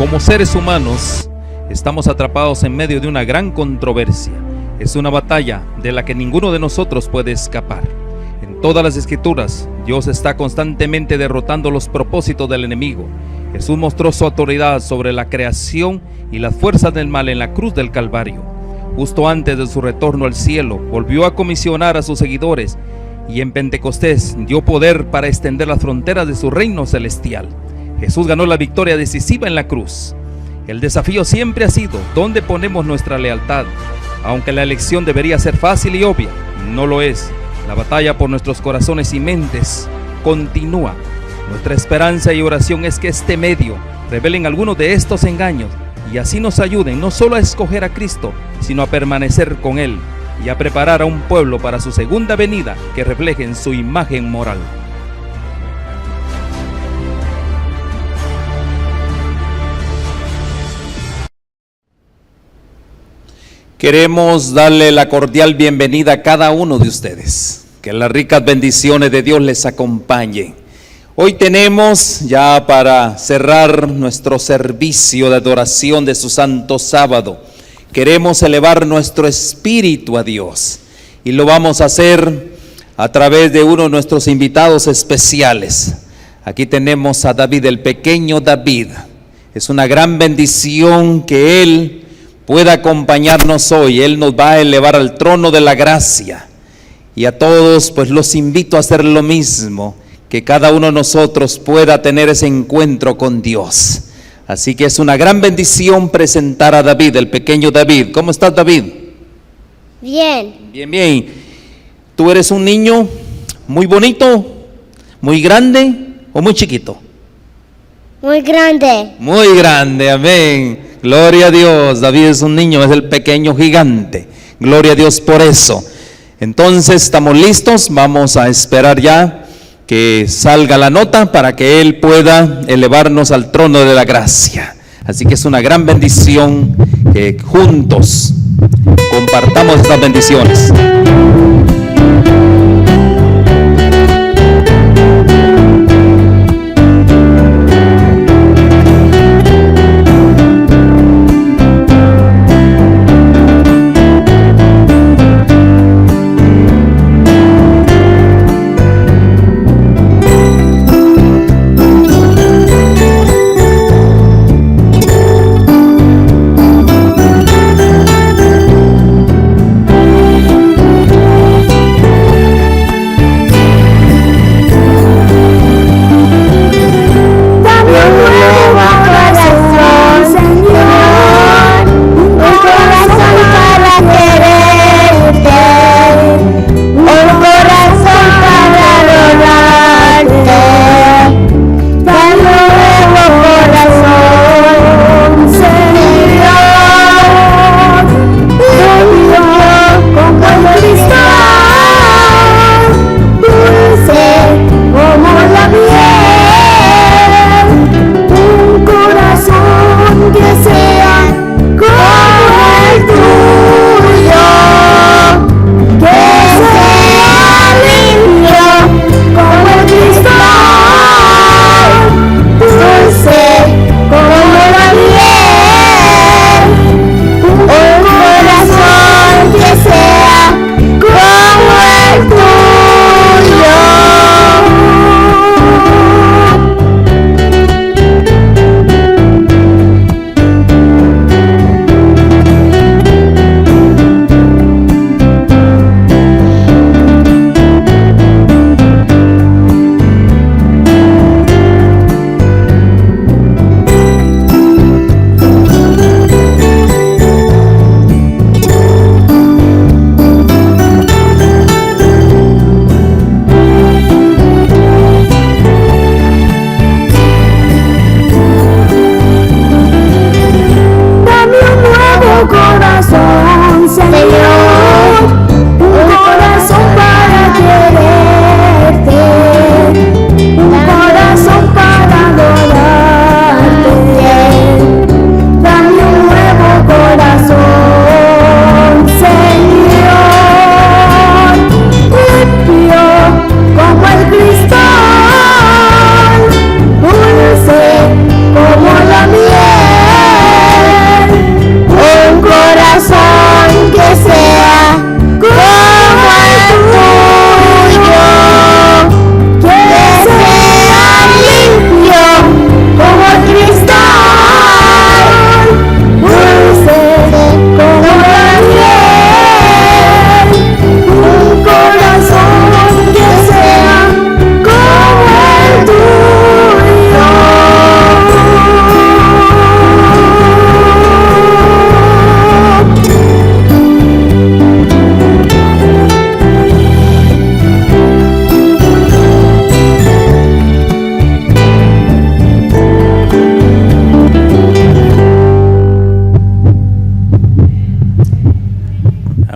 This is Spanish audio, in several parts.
Como seres humanos, estamos atrapados en medio de una gran controversia. Es una batalla de la que ninguno de nosotros puede escapar. En todas las escrituras, Dios está constantemente derrotando los propósitos del enemigo. Jesús mostró su autoridad sobre la creación y las fuerzas del mal en la cruz del Calvario. Justo antes de su retorno al cielo, volvió a comisionar a sus seguidores y en Pentecostés dio poder para extender las fronteras de su reino celestial. Jesús ganó la victoria decisiva en la cruz. El desafío siempre ha sido ¿dónde ponemos nuestra lealtad? Aunque la elección debería ser fácil y obvia, no lo es. La batalla por nuestros corazones y mentes continúa. Nuestra esperanza y oración es que este medio revelen algunos de estos engaños y así nos ayuden no solo a escoger a Cristo, sino a permanecer con Él y a preparar a un pueblo para su segunda venida que reflejen su imagen moral. Queremos darle la cordial bienvenida a cada uno de ustedes. Que las ricas bendiciones de Dios les acompañen. Hoy tenemos, ya para cerrar nuestro servicio de adoración de su santo sábado, queremos elevar nuestro espíritu a Dios. Y lo vamos a hacer a través de uno de nuestros invitados especiales. Aquí tenemos a David, el pequeño David. Es una gran bendición que Él pueda acompañarnos hoy. Él nos va a elevar al trono de la gracia. Y a todos pues los invito a hacer lo mismo, que cada uno de nosotros pueda tener ese encuentro con Dios. Así que es una gran bendición presentar a David, el pequeño David. ¿Cómo estás, David? Bien. Bien, bien. ¿Tú eres un niño muy bonito, muy grande o muy chiquito? Muy grande. Muy grande, amén. Gloria a Dios. David es un niño, es el pequeño gigante. Gloria a Dios por eso. Entonces, ¿estamos listos? Vamos a esperar ya que salga la nota para que Él pueda elevarnos al trono de la gracia. Así que es una gran bendición que juntos compartamos estas bendiciones.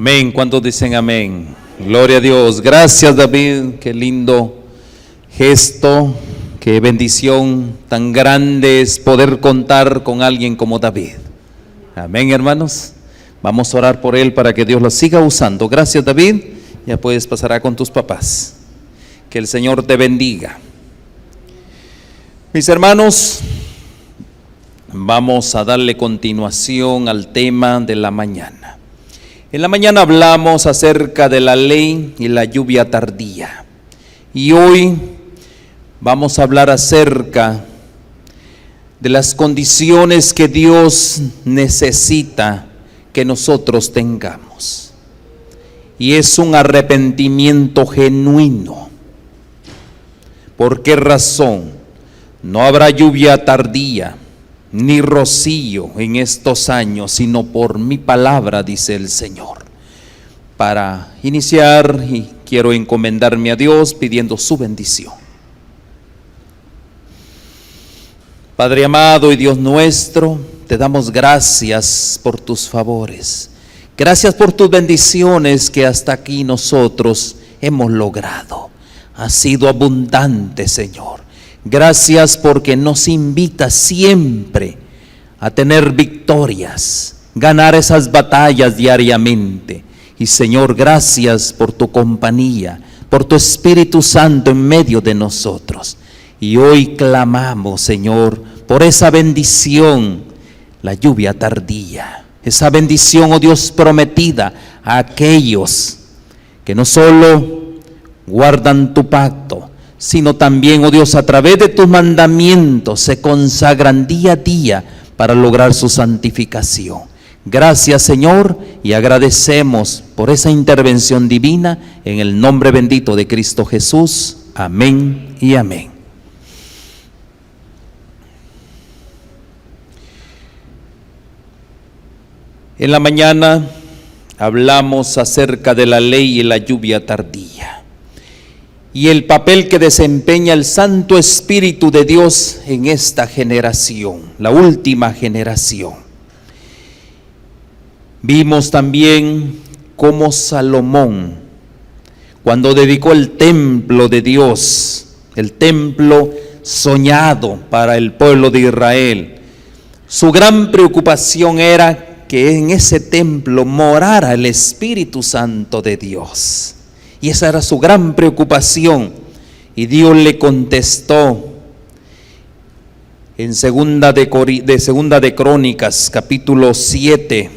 Amén. ¿Cuántos dicen amén? Gloria a Dios. Gracias, David. Qué lindo gesto, qué bendición tan grande es poder contar con alguien como David. Amén, hermanos. Vamos a orar por él para que Dios lo siga usando. Gracias, David. Ya puedes pasar con tus papás. Que el Señor te bendiga. Mis hermanos, vamos a darle continuación al tema de la mañana. En la mañana hablamos acerca de la ley y la lluvia tardía. Y hoy vamos a hablar acerca de las condiciones que Dios necesita que nosotros tengamos. Y es un arrepentimiento genuino. ¿Por qué razón? No habrá lluvia tardía ni rocío en estos años, sino por mi palabra, dice el Señor. Para iniciar, y quiero encomendarme a Dios pidiendo su bendición. Padre amado y Dios nuestro, te damos gracias por tus favores. Gracias por tus bendiciones que hasta aquí nosotros hemos logrado. Ha sido abundante, Señor. Gracias porque nos invita siempre a tener victorias, ganar esas batallas diariamente. Y Señor, gracias por tu compañía, por tu Espíritu Santo en medio de nosotros. Y hoy clamamos, Señor, por esa bendición, la lluvia tardía. Esa bendición, oh Dios, prometida a aquellos que no solo guardan tu pacto, sino también, oh Dios, a través de tus mandamientos se consagran día a día para lograr su santificación. Gracias, Señor, y agradecemos por esa intervención divina en el nombre bendito de Cristo Jesús. Amén y amén. En la mañana hablamos acerca de la ley y la lluvia tardía y el papel que desempeña el Santo Espíritu de Dios en esta generación, la última generación. Vimos también cómo Salomón, cuando dedicó el templo de Dios, el templo soñado para el pueblo de Israel, su gran preocupación era que en ese templo morara el Espíritu Santo de Dios. Y esa era su gran preocupación. Y Dios le contestó en Segunda de Crónicas, capítulo 7,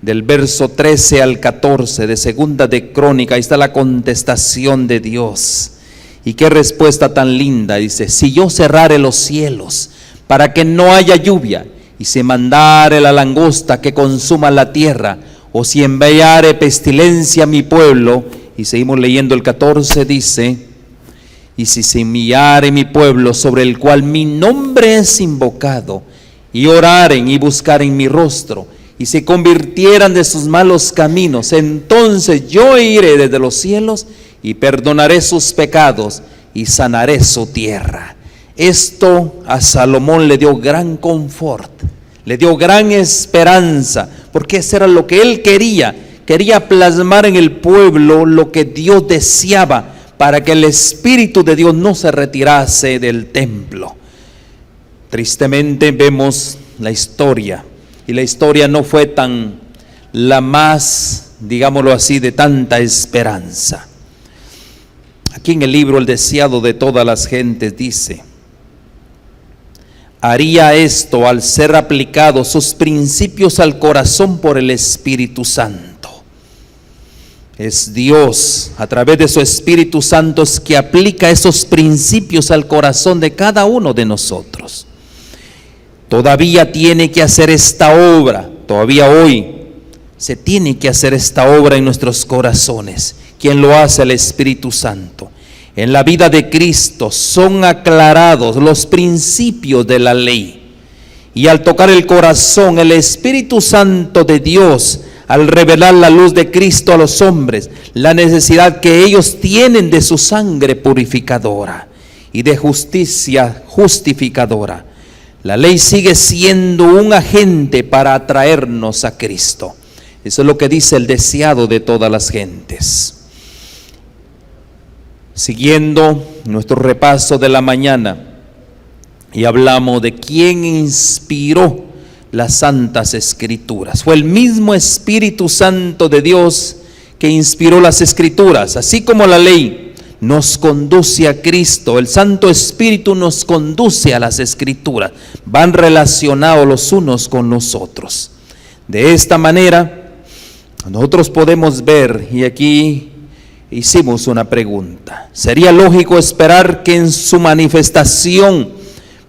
del verso 13 al 14 de Segunda de Crónicas. Ahí está la contestación de Dios. Y qué respuesta tan linda. Dice: si yo cerrare los cielos para que no haya lluvia, y se mandare la langosta que consuma la tierra, o si enviare pestilencia a mi pueblo. Y seguimos leyendo el 14, dice: y si se enviare mi pueblo sobre el cual mi nombre es invocado, y oraren y buscaren mi rostro, y se convirtieran de sus malos caminos, entonces yo iré desde los cielos y perdonaré sus pecados y sanaré su tierra. Esto a Salomón le dio gran confort, le dio gran esperanza, porque eso era lo que él quería plasmar en el pueblo lo que Dios deseaba, para que el Espíritu de Dios no se retirase del templo. Tristemente vemos la historia, y la historia no fue tan la más, digámoslo así, de tanta esperanza. Aquí en el libro El deseado de todas las gentes dice: haría esto al ser aplicados sus principios al corazón por el Espíritu Santo. Es Dios, a través de su Espíritu Santo, es que aplica esos principios al corazón de cada uno de nosotros. Todavía tiene que hacer esta obra, todavía hoy se tiene que hacer esta obra en nuestros corazones. ¿Quién lo hace? El Espíritu Santo. En la vida de Cristo son aclarados los principios de la ley. Y al tocar el corazón, el Espíritu Santo de Dios, al revelar la luz de Cristo a los hombres, la necesidad que ellos tienen de su sangre purificadora y de justicia justificadora, la ley sigue siendo un agente para atraernos a Cristo. Eso es lo que dice el deseado de todas las gentes. Siguiendo nuestro repaso de la mañana, y hablamos de quién inspiró las Santas Escrituras. Fue el mismo Espíritu Santo de Dios que inspiró las Escrituras, así como la ley nos conduce a Cristo, el Santo Espíritu nos conduce a las Escrituras, van relacionados los unos con los otros. De esta manera, nosotros podemos ver, y aquí hicimos una pregunta, ¿sería lógico esperar que en su manifestación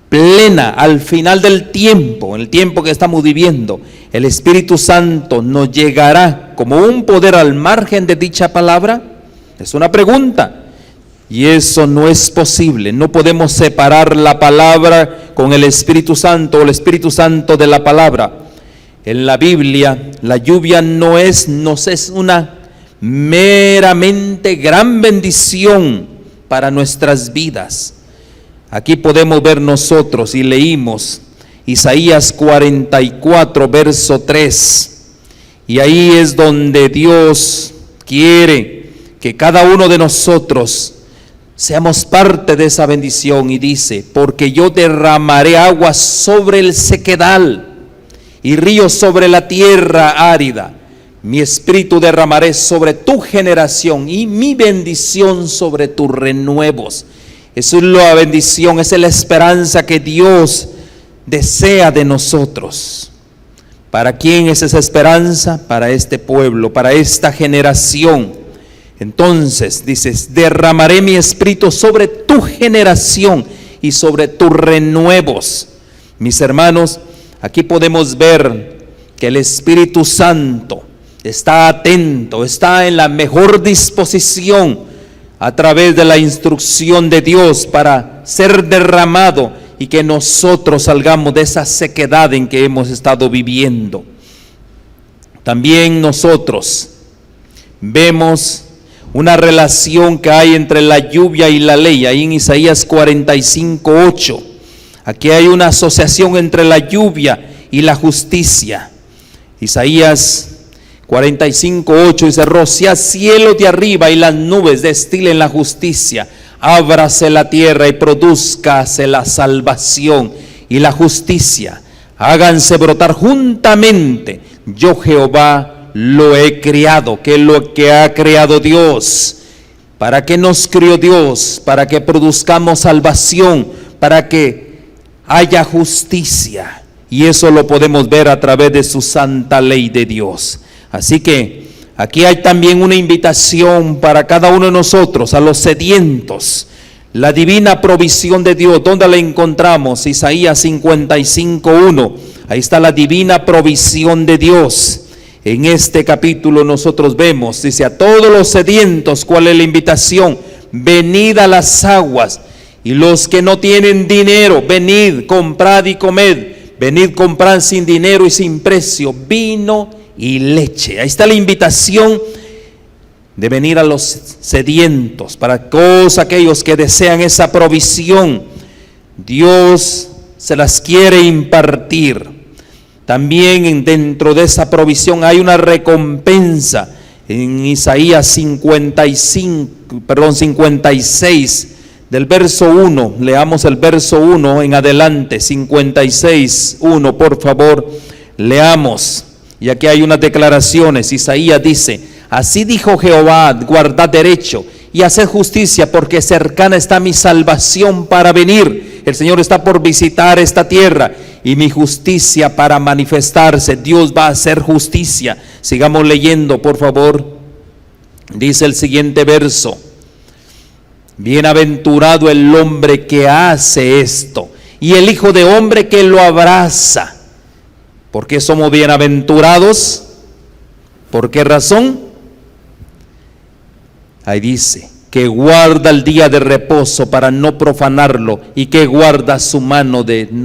plena, al final del tiempo, en el tiempo que estamos viviendo, el Espíritu Santo nos llegará como un poder al margen de dicha palabra? Es una pregunta. Y eso no es posible. No podemos separar la palabra con el Espíritu Santo o el Espíritu Santo de la palabra. En la Biblia, la lluvia nos es una meramente gran bendición para nuestras vidas. Aquí podemos ver nosotros y leímos Isaías 44, verso 3. Y ahí es donde Dios quiere que cada uno de nosotros seamos parte de esa bendición, y dice: porque yo derramaré aguas sobre el sequedal y ríos sobre la tierra árida. Mi espíritu derramaré sobre tu generación y mi bendición sobre tus renuevos. Eso es la bendición, esa es la esperanza que Dios desea de nosotros. ¿Para quién es esa esperanza? Para este pueblo, para esta generación. Entonces, dices, derramaré mi espíritu sobre tu generación y sobre tus renuevos. Mis hermanos, aquí podemos ver que el Espíritu Santo está atento, está en la mejor disposición a través de la instrucción de Dios para ser derramado y que nosotros salgamos de esa sequedad en que hemos estado viviendo. También nosotros vemos una relación que hay entre la lluvia y la ley, ahí en Isaías 45, 8. Aquí hay una asociación entre la lluvia y la justicia. Isaías 45, 8 dice: rocía cielos de arriba y las nubes destilen la justicia. Ábrase la tierra y produzcase la salvación y la justicia. Háganse brotar juntamente. Yo Jehová lo he creado. ¿Qué es lo que ha creado Dios? ¿Para qué nos crió Dios? Para que produzcamos salvación, para que haya justicia. Y eso lo podemos ver a través de su santa ley de Dios. Así que aquí hay también una invitación para cada uno de nosotros, a los sedientos. La divina provisión de Dios, ¿dónde la encontramos? Isaías 55, 1. Ahí está la divina provisión de Dios. En este capítulo nosotros vemos, dice: a todos los sedientos, ¿cuál es la invitación? Venid a las aguas, y los que no tienen dinero, venid, comprad y comed. Venid, comprad sin dinero y sin precio vino y leche. Ahí está la invitación de venir a los sedientos, para todos aquellos que desean esa provisión. Dios se las quiere impartir. También dentro de esa provisión hay una recompensa. En Isaías 56, del verso 1, leamos el verso 1 en adelante, 56, 1, por favor, leamos. Y aquí hay unas declaraciones. Isaías dice: así dijo Jehová, guardad derecho y haced justicia, porque cercana está mi salvación para venir. El Señor está por visitar esta tierra y mi justicia para manifestarse. Dios va a hacer justicia. Sigamos leyendo, por favor. Dice el siguiente verso: bienaventurado el hombre que hace esto y el hijo de hombre que lo abraza. ¿Por qué somos bienaventurados? ¿Por qué razón? Ahí dice: que guarda el día de reposo para no profanarlo, y que guarda su mano de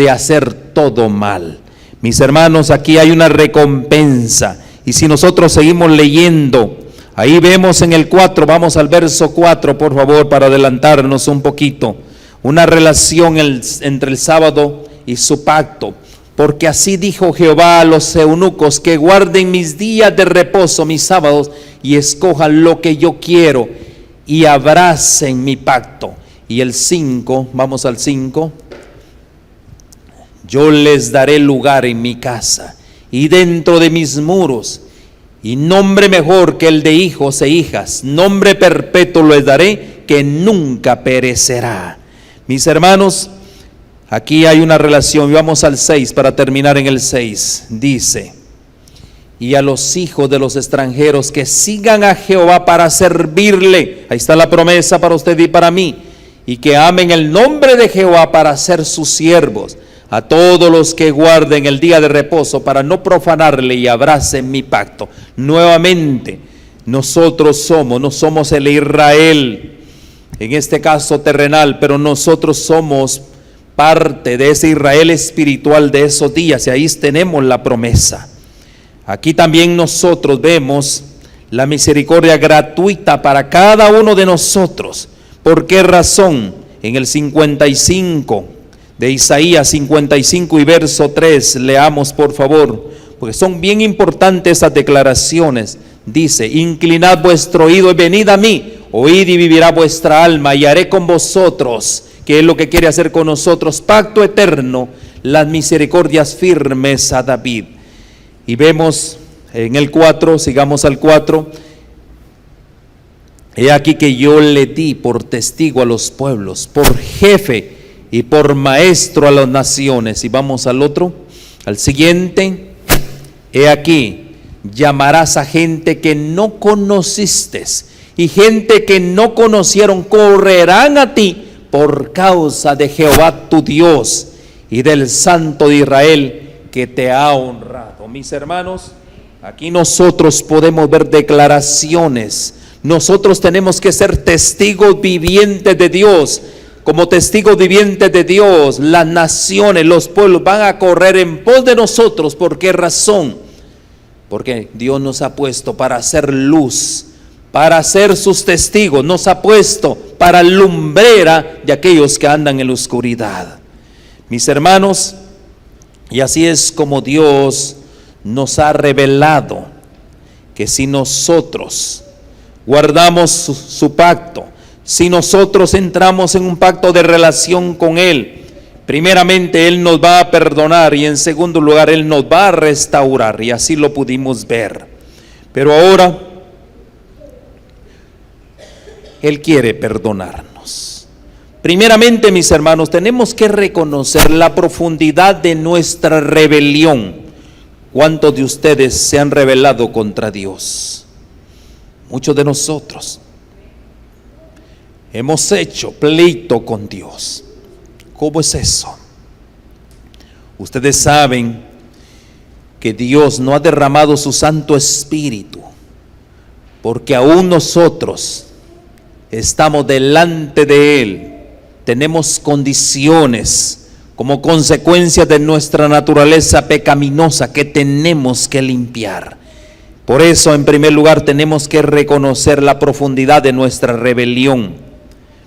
hacer todo mal. Mis hermanos, aquí hay una recompensa. Y si nosotros seguimos leyendo, ahí vemos en el 4, vamos al verso 4, por favor, para adelantarnos un poquito. Una relación entre el sábado y su pacto. porque así dijo Jehová a los eunucos, que guarden mis días de reposo, mis sábados, y escojan lo que yo quiero, y abracen mi pacto. Y el 5, vamos al 5. Yo les daré lugar en mi casa y dentro de mis muros, y nombre mejor que el de hijos e hijas, nombre perpetuo les daré, que nunca perecerá. Mis hermanos, aquí hay una relación. Vamos al 6 para terminar en el 6. Dice: y a los hijos de los extranjeros que sigan a Jehová para servirle. Ahí está la promesa para usted y para mí. Y que amen el nombre de Jehová para ser sus siervos. A todos los que guarden el día de reposo para no profanarle y abracen mi pacto. Nuevamente, nosotros no somos el Israel, en este caso terrenal, pero nosotros somos parte de ese Israel espiritual de esos días, y ahí tenemos la promesa. Aquí también nosotros vemos la misericordia gratuita para cada uno de nosotros. ¿Por qué razón? En el 55 de Isaías 55 y verso 3, leamos por favor, porque son bien importantes esas declaraciones. Dice: inclinad vuestro oído y venid a mí, oíd y vivirá vuestra alma, y haré con vosotros, que es lo que quiere hacer con nosotros, pacto eterno, las misericordias firmes a David. Y vemos en el 4, sigamos al 4, he aquí que yo le di por testigo a los pueblos, por jefe y por maestro a las naciones. Y vamos al otro, al siguiente. He aquí, llamarás a gente que no conociste, y gente que no conocieron correrán a ti por causa de Jehová tu Dios y del Santo de Israel que te ha honrado. Mis hermanos, aquí nosotros podemos ver declaraciones. Nosotros tenemos que ser testigos vivientes de Dios. Como testigos vivientes de Dios, las naciones, los pueblos van a correr en pos de nosotros. ¿Por qué razón? Porque Dios nos ha puesto para hacer luz, para ser sus testigos. Nos ha puesto para lumbrera de aquellos que andan en la oscuridad. Mis hermanos, y así es como Dios nos ha revelado que si nosotros guardamos su pacto, si nosotros entramos en un pacto de relación con Él, primeramente Él nos va a perdonar, y en segundo lugar Él nos va a restaurar, y así lo pudimos ver. Pero ahora Él quiere perdonarnos. Primeramente, mis hermanos, tenemos que reconocer la profundidad de nuestra rebelión. ¿Cuántos de ustedes se han rebelado contra Dios? Muchos de nosotros hemos hecho pleito con Dios. ¿Cómo es eso? Ustedes saben que Dios no ha derramado su Santo Espíritu, porque aún nosotros estamos delante de Él. Tenemos condiciones como consecuencia de nuestra naturaleza pecaminosa que tenemos que limpiar. Por eso, en primer lugar, tenemos que reconocer la profundidad de nuestra rebelión,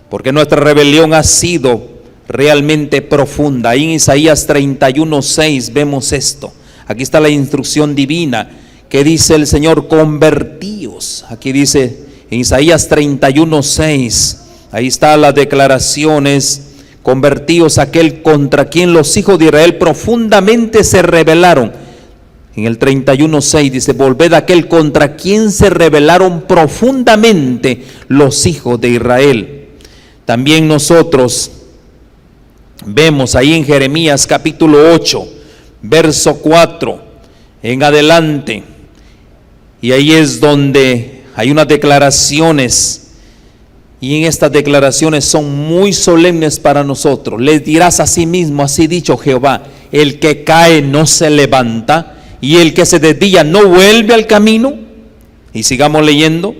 porque nuestra rebelión ha sido realmente profunda. Ahí en Isaías 31:6 vemos esto. Aquí está la instrucción divina que dice el Señor: convertíos. Aquí dice en Isaías 31:6, ahí están las declaraciones: convertíos a aquel contra quien los hijos de Israel profundamente se rebelaron. En el 31:6 dice: volved a aquel contra quien se rebelaron profundamente los hijos de Israel. También nosotros vemos ahí en Jeremías capítulo 8, verso 4 en adelante, y ahí es donde hay unas declaraciones, y en estas declaraciones son muy solemnes para nosotros. Les dirás a sí mismo: así dicho Jehová, el que cae no se levanta, y el que se desvía no vuelve al camino. Y sigamos leyendo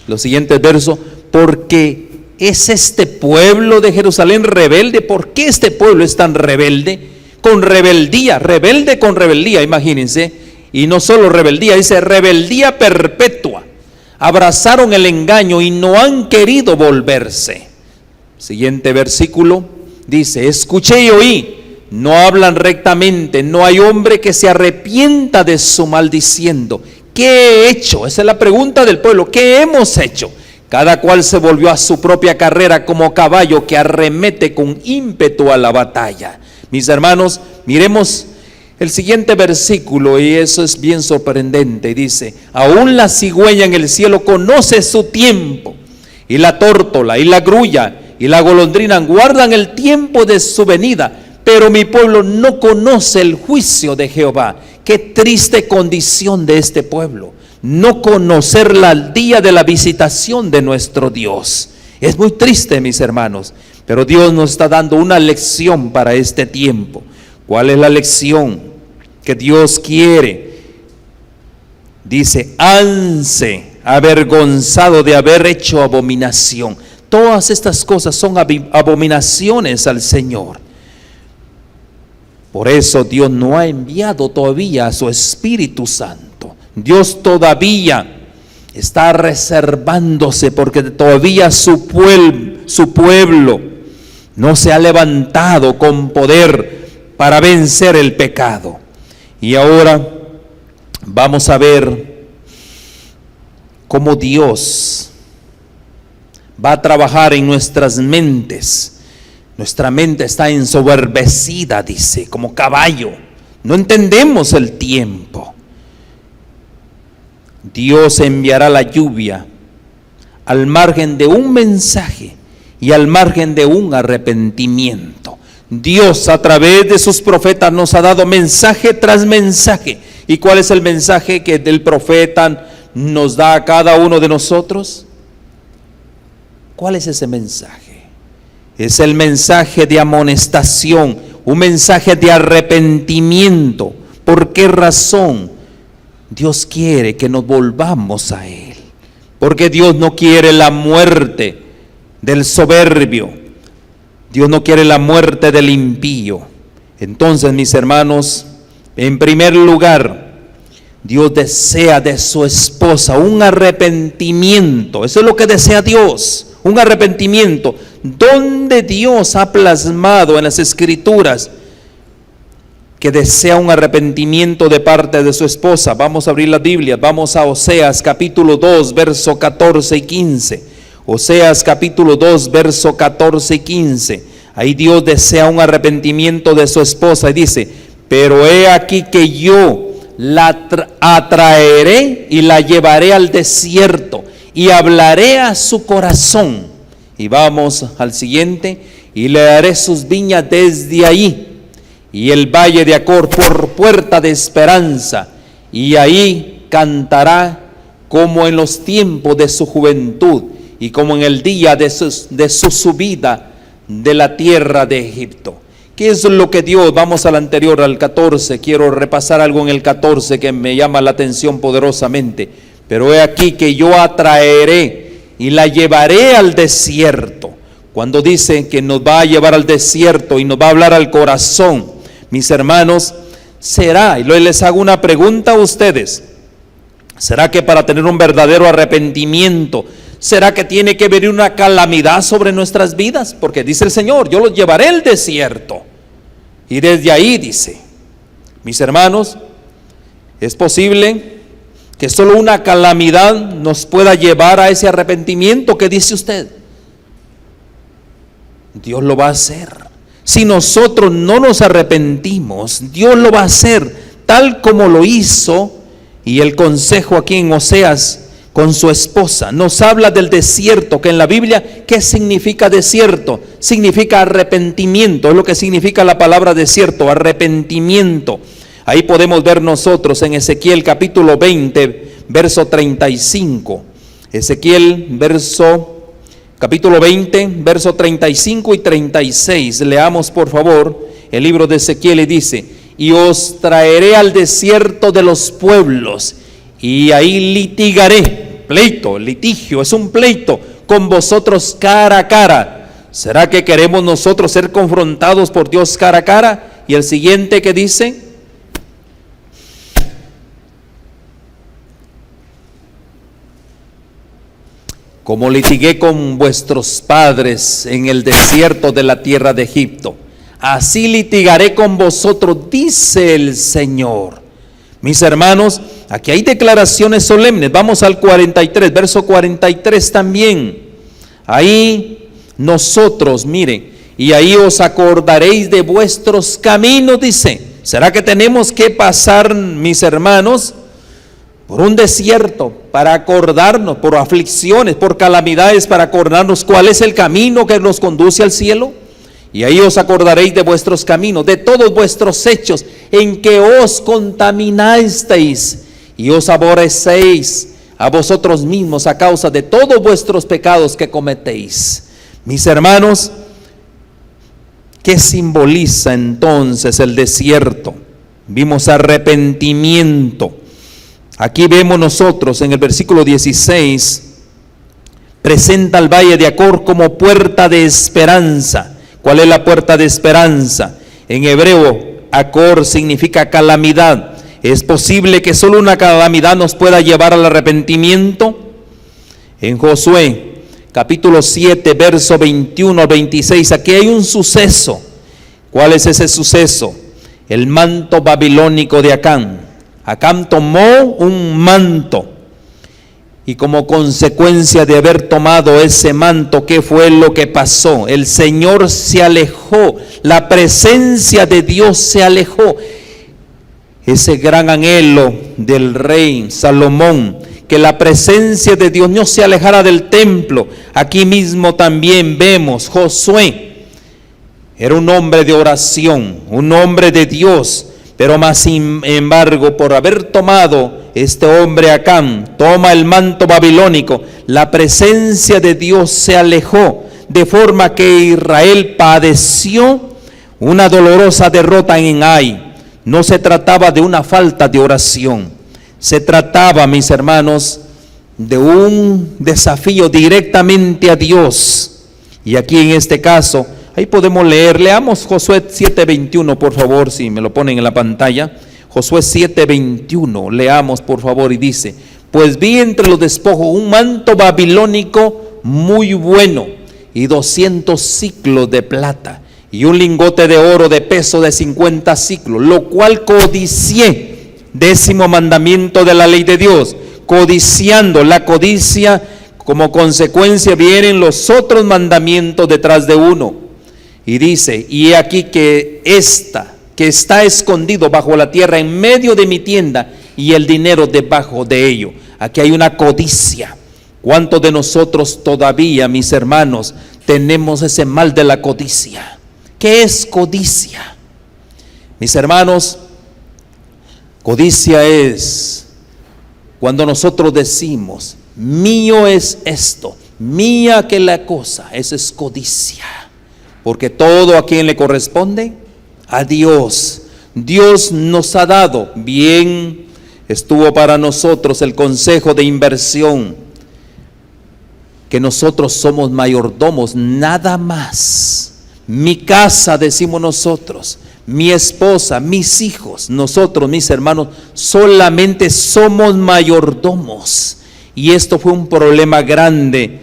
los siguientes versos: porque es este pueblo de Jerusalén rebelde. ¿Por qué este pueblo es tan rebelde? Con rebeldía, rebelde con rebeldía, imagínense. Y no solo rebeldía, dice rebeldía perpetua. Abrazaron el engaño y no han querido volverse. Siguiente versículo dice: escuché y oí, no hablan rectamente, no hay hombre que se arrepienta de su mal diciendo. ¿Qué he hecho? Esa es la pregunta del pueblo. ¿Qué hemos hecho? Cada cual se volvió a su propia carrera como caballo que arremete con ímpetu a la batalla. Mis hermanos, miremos el siguiente versículo, y eso es bien sorprendente. Dice: aún la cigüeña en el cielo conoce su tiempo, y la tórtola, y la grulla, y la golondrina guardan el tiempo de su venida, pero mi pueblo no conoce el juicio de Jehová. Qué triste condición de este pueblo, no conocerla al día de la visitación de nuestro Dios. Es muy triste, mis hermanos, pero Dios nos está dando una lección para este tiempo. ¿Cuál es la lección que Dios quiere? Dice: hanse avergonzado de haber hecho abominación. Todas estas cosas son abominaciones al Señor. Por eso Dios no ha enviado todavía a su Espíritu Santo. Dios todavía está reservándose, porque todavía su pueblo no se ha levantado con poder para vencer el pecado. Y ahora vamos a ver cómo Dios va a trabajar en nuestras mentes. Nuestra mente está ensoberbecida, dice, como caballo. No entendemos el tiempo. Dios enviará la lluvia al margen de un mensaje y al margen de un arrepentimiento. Dios, a través de sus profetas, nos ha dado mensaje tras mensaje. ¿Y cuál es el mensaje que el profeta nos da a cada uno de nosotros? ¿Cuál es ese mensaje? Es el mensaje de amonestación, un mensaje de arrepentimiento. ¿Por qué razón? Dios quiere que nos volvamos a Él, porque Dios no quiere la muerte del soberbio, Dios no quiere la muerte del impío. Entonces, mis hermanos, en primer lugar, Dios desea de su esposa un arrepentimiento. Eso es lo que desea Dios, un arrepentimiento. Donde Dios ha plasmado en las Escrituras que desea un arrepentimiento de parte de su esposa. Vamos a abrir la Biblia, vamos a Oseas capítulo 2, verso 14 y 15. Oseas capítulo 2, verso 14 y 15. Ahí Dios desea un arrepentimiento de su esposa y dice: pero he aquí que yo la atraeré y la llevaré al desierto y hablaré a su corazón. Y vamos al siguiente: y le daré sus viñas desde allí, y el valle de Acor por puerta de esperanza, y ahí cantará como en los tiempos de su juventud, y como en el día de su subida de la tierra de Egipto. ¿Qué es lo que Dios? Vamos al anterior, al 14, quiero repasar algo en el 14 que me llama la atención poderosamente. Pero he aquí que yo atraeré y la llevaré al desierto. Cuando dice que nos va a llevar al desierto y nos va a hablar al corazón, mis hermanos, será, y les hago una pregunta a ustedes: ¿será que para tener un verdadero arrepentimiento, será que tiene que venir una calamidad sobre nuestras vidas? Porque dice el Señor: yo los llevaré al desierto, y desde ahí dice, mis hermanos, es posible que solo una calamidad nos pueda llevar a ese arrepentimiento que dice usted. Dios lo va a hacer. Si nosotros no nos arrepentimos, Dios lo va a hacer, tal como lo hizo. Y el consejo aquí en Oseas con su esposa nos habla del desierto, que en la Biblia, ¿qué significa desierto? Significa arrepentimiento, es lo que significa la palabra desierto, arrepentimiento. Ahí podemos ver nosotros en Ezequiel capítulo 20, verso 35. Ezequiel capítulo 20, verso 35 y 36. Leamos por favor el libro de Ezequiel y dice: y os traeré al desierto de los pueblos, y ahí litigaré, litigio, es un pleito, con vosotros cara a cara. ¿Será que queremos nosotros ser confrontados por Dios cara a cara? Y el siguiente que dice: como litigué con vuestros padres en el desierto de la tierra de Egipto, así litigaré con vosotros, dice el Señor. Mis hermanos, aquí hay declaraciones solemnes. Vamos al 43, verso 43 también. Ahí nosotros, miren, y ahí os acordaréis de vuestros caminos, dice. ¿Será que tenemos que pasar, mis hermanos, por un desierto para acordarnos, por aflicciones, por calamidades, para acordarnos cuál es el camino que nos conduce al cielo? Y ahí os acordaréis de vuestros caminos, de todos vuestros hechos en que os contaminasteis y os aborrecéis a vosotros mismos a causa de todos vuestros pecados que cometéis. Mis hermanos, ¿qué simboliza entonces el desierto? Vimos arrepentimiento. Aquí vemos nosotros en el versículo 16, presenta al valle de Acor como puerta de esperanza. ¿Cuál es la puerta de esperanza? En hebreo, Acor significa calamidad. ¿Es posible que solo una calamidad nos pueda llevar al arrepentimiento? En Josué, capítulo 7, verso 21 al 26, aquí hay un suceso. ¿Cuál es ese suceso? El manto babilónico de Acán. Acán tomó un manto. Y como consecuencia de haber tomado ese manto, ¿qué fue lo que pasó? El Señor se alejó, la presencia de Dios se alejó. Ese gran anhelo del rey Salomón, que la presencia de Dios no se alejara del templo. Aquí mismo también vemos Josué, era un hombre de oración, un hombre de Dios, pero más sin embargo, por haber tomado este hombre Acán, toma el manto babilónico, la presencia de Dios se alejó, de forma que Israel padeció una dolorosa derrota en Ai. No se trataba de una falta de oración, se trataba, mis hermanos, de un desafío directamente a Dios. Y aquí en este caso, ahí podemos leer, leamos Josué 7:21, por favor, si me lo ponen en la pantalla. Josué 7:21, leamos por favor, y dice: pues vi entre los despojos un manto babilónico muy bueno, y 200 siclos de plata, y un lingote de oro de peso de 50 siclos, lo cual codicié. 10º mandamiento de la ley de Dios, codiciando. La codicia, como consecuencia vienen los otros mandamientos detrás de uno. Y dice: y he aquí que está escondido bajo la tierra en medio de mi tienda, y el dinero debajo de ello. Aquí hay una codicia. ¿Cuántos de nosotros todavía, mis hermanos, tenemos ese mal de la codicia? ¿Qué es codicia? Mis hermanos, codicia es cuando nosotros decimos: mío es esto, mía aquella cosa. Eso es codicia. Porque todo a quien le corresponde, a Dios. Dios nos ha dado, bien estuvo para nosotros el consejo de inversión, que nosotros somos mayordomos, nada más. Mi casa, decimos nosotros, mi esposa, mis hijos, nosotros, mis hermanos, solamente somos mayordomos. Y esto fue un problema grande,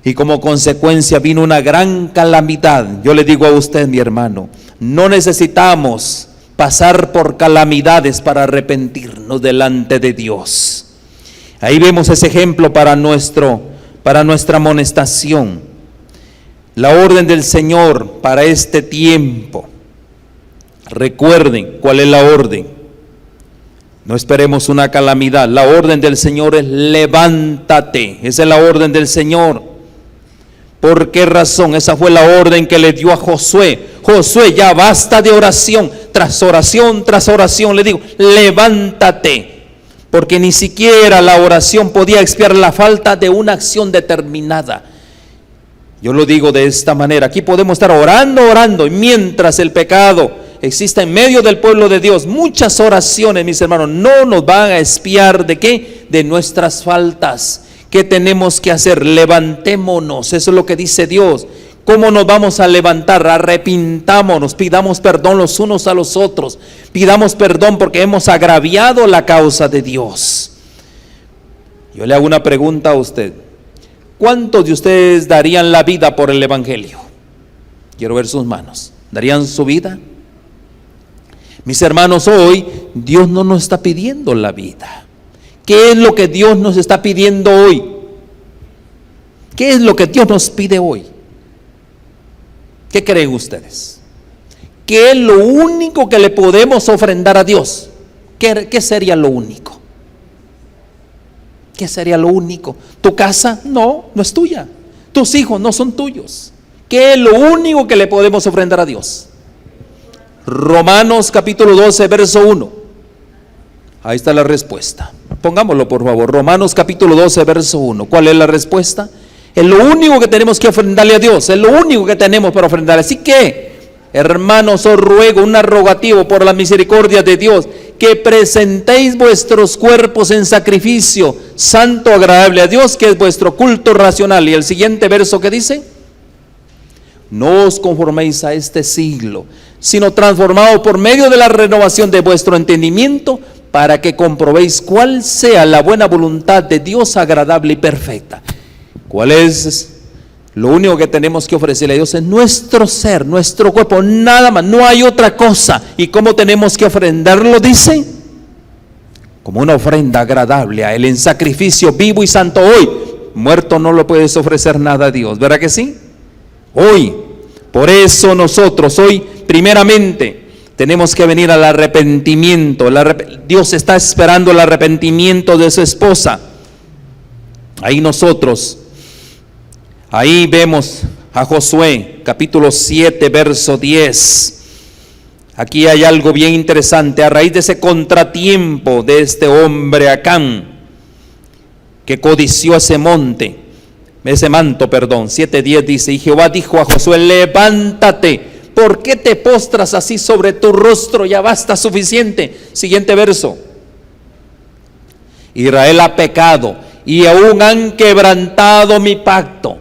y como consecuencia vino una gran calamidad. Yo le digo a usted, mi hermano, no necesitamos pasar por calamidades para arrepentirnos delante de Dios. Ahí vemos ese ejemplo para nuestra amonestación. La orden del Señor para este tiempo. Recuerden cuál es la orden. No esperemos una calamidad. La orden del Señor es: levántate. Esa es la orden del Señor. ¿Por qué razón? Esa fue la orden que le dio a Josué. Josué, ya basta de oración. Tras oración, le digo: levántate. Porque ni siquiera la oración podía expiar la falta de una acción determinada. Yo lo digo de esta manera: aquí podemos estar orando, y mientras el pecado exista en medio del pueblo de Dios, muchas oraciones, mis hermanos, no nos van a expiar ¿de qué? De nuestras faltas. ¿Qué tenemos que hacer? Levantémonos. Eso es lo que dice Dios. ¿Cómo nos vamos a levantar? Arrepintámonos, pidamos perdón los unos a los otros, pidamos perdón porque hemos agraviado la causa de Dios. Yo le hago una pregunta a usted: ¿cuántos de ustedes darían la vida por el Evangelio? Quiero ver sus manos. ¿Darían su vida? Mis hermanos, hoy Dios no nos está pidiendo la vida. ¿Qué es lo que Dios nos está pidiendo hoy? ¿Qué es lo que Dios nos pide hoy? ¿Qué creen ustedes? ¿Qué es lo único que le podemos ofrendar a Dios? ¿Qué sería lo único? ¿Qué sería lo único? ¿Tu casa? No es tuya. Tus hijos no son tuyos. ¿Qué es lo único que le podemos ofrendar a Dios? Romanos capítulo 12, verso 1. Ahí está la respuesta. Pongámoslo por favor. Romanos capítulo 12, verso 1. ¿Cuál es la respuesta? Es lo único que tenemos que ofrendarle a Dios. Es lo único que tenemos para ofrendar. Así que, hermanos, os ruego un rogativo por la misericordia de Dios, que presentéis vuestros cuerpos en sacrificio santo, agradable a Dios, que es vuestro culto racional. Y el siguiente verso que dice: no os conforméis a este siglo, sino transformados por medio de la renovación de vuestro entendimiento, para que comprobéis cuál sea la buena voluntad de Dios, agradable y perfecta. ¿Cuál es? Lo único que tenemos que ofrecerle a Dios es nuestro ser, nuestro cuerpo, nada más, no hay otra cosa. ¿Y cómo tenemos que ofrendarlo? Dice, como una ofrenda agradable a Él, en sacrificio vivo y santo. Hoy, muerto no lo puedes ofrecer nada a Dios, ¿verdad que sí? Hoy, por eso nosotros hoy, primeramente, tenemos que venir al arrepentimiento. Dios está esperando el arrepentimiento de su esposa. Ahí vemos a Josué, capítulo 7, verso 10. Aquí hay algo bien interesante. A raíz de ese contratiempo de este hombre Acán, que codició ese manto, 7:10 dice: y Jehová dijo a Josué: levántate, ¿por qué te postras así sobre tu rostro? Ya basta, suficiente. Siguiente verso: Israel ha pecado y aún han quebrantado mi pacto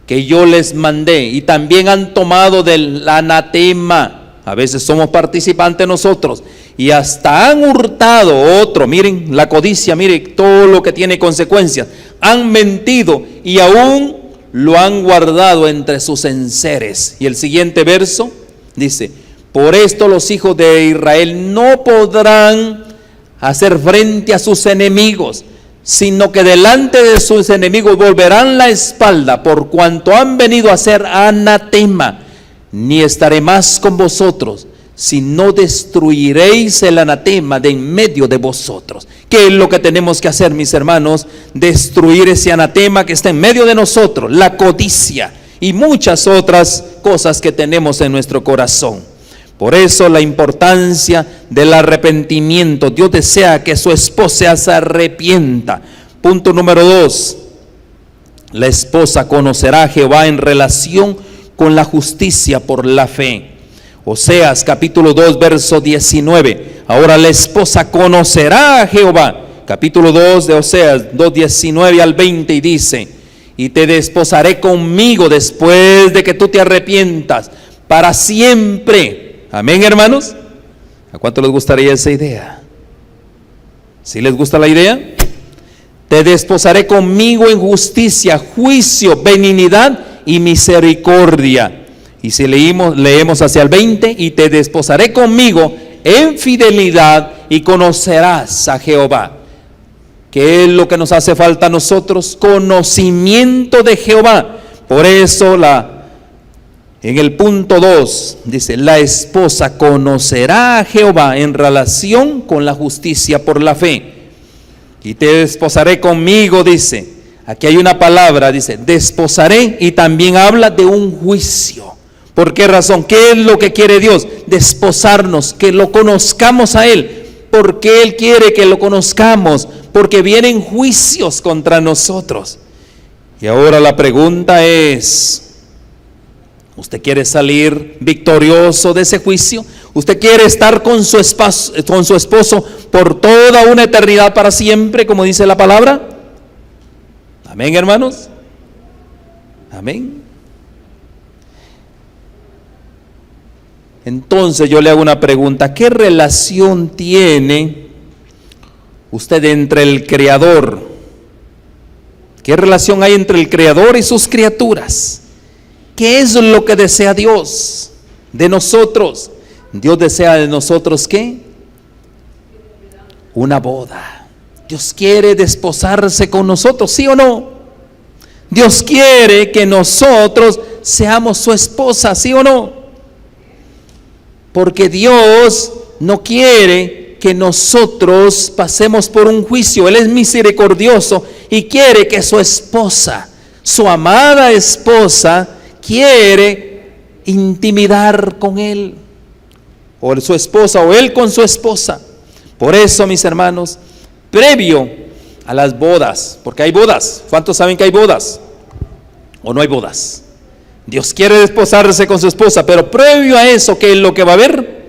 que yo les mandé, y también han tomado del anatema. A veces somos participantes nosotros, y hasta han hurtado otro. Miren la codicia, miren todo lo que tiene consecuencias. Han mentido y aún lo han guardado entre sus enseres. Y el siguiente verso dice: por esto los hijos de Israel no podrán hacer frente a sus enemigos, sino que delante de sus enemigos volverán la espalda, por cuanto han venido a ser anatema. Ni estaré más con vosotros, si no destruiréis el anatema de en medio de vosotros. ¿Qué es lo que tenemos que hacer, mis hermanos? Destruir ese anatema que está en medio de nosotros, la codicia y muchas otras cosas que tenemos en nuestro corazón. Por eso la importancia del arrepentimiento. Dios desea que su esposa se arrepienta. Punto número 2. La esposa conocerá a Jehová en relación con la justicia por la fe. Oseas capítulo 2, verso 19. Ahora la esposa conocerá a Jehová. Capítulo 2 de Oseas, 2:19 al 20, y dice: y te desposaré conmigo después de que tú te arrepientas para siempre. Amén, hermanos. ¿A cuánto les gustaría esa idea? ¿Sí les gusta la idea? Te desposaré conmigo en justicia, juicio, benignidad y misericordia. Y si leemos hacia el 20: y te desposaré conmigo en fidelidad y conocerás a Jehová. ¿Qué es lo que nos hace falta a nosotros? Conocimiento de Jehová. Por eso en el punto 2 dice: la esposa conocerá a Jehová en relación con la justicia por la fe. Y te desposaré conmigo, dice. Aquí hay una palabra, dice desposaré, y también habla de un juicio. ¿Por qué razón? ¿Qué es lo que quiere Dios? Desposarnos, que lo conozcamos a Él. ¿Por qué Él quiere que lo conozcamos? Porque vienen juicios contra nosotros. Y ahora la pregunta es: ¿usted quiere salir victorioso de ese juicio? ¿Usted quiere estar con su esposo por toda una eternidad, para siempre, como dice la palabra? Amén, hermanos. Amén. Entonces yo le hago una pregunta: ¿qué relación tiene usted entre el Creador? ¿Qué relación hay entre el Creador y sus criaturas? ¿Qué es lo que desea Dios? de nosotros. Dios desea de nosotros ¿qué? Una boda. Dios quiere desposarse con nosotros, ¿sí o no? Dios quiere que nosotros seamos su esposa, ¿sí o no? Porque Dios no quiere que nosotros pasemos por un juicio. Él es misericordioso y quiere que su esposa, su amada esposa, quiere intimidar con Él, o su esposa, o Él con su esposa. Por eso, mis hermanos, previo a las bodas, porque hay bodas, ¿cuántos saben que hay bodas? ¿O no hay bodas? Dios quiere desposarse con su esposa, pero previo a eso, ¿qué es lo que va a haber?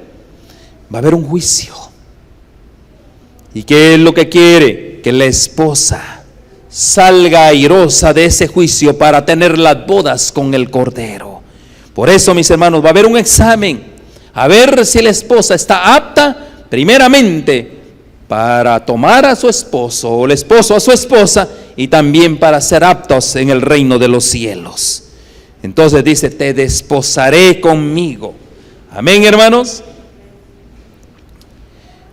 Va a haber un juicio. ¿Y qué es lo que quiere? Que la esposa salga airosa de ese juicio para tener las bodas con el Cordero. Por eso, mis hermanos, va a haber un examen, a ver si la esposa está apta, primeramente, para tomar a su esposo, o el esposo a su esposa, y también para ser aptos en el reino de los cielos. Entonces dice, te desposaré conmigo. Amén, hermanos.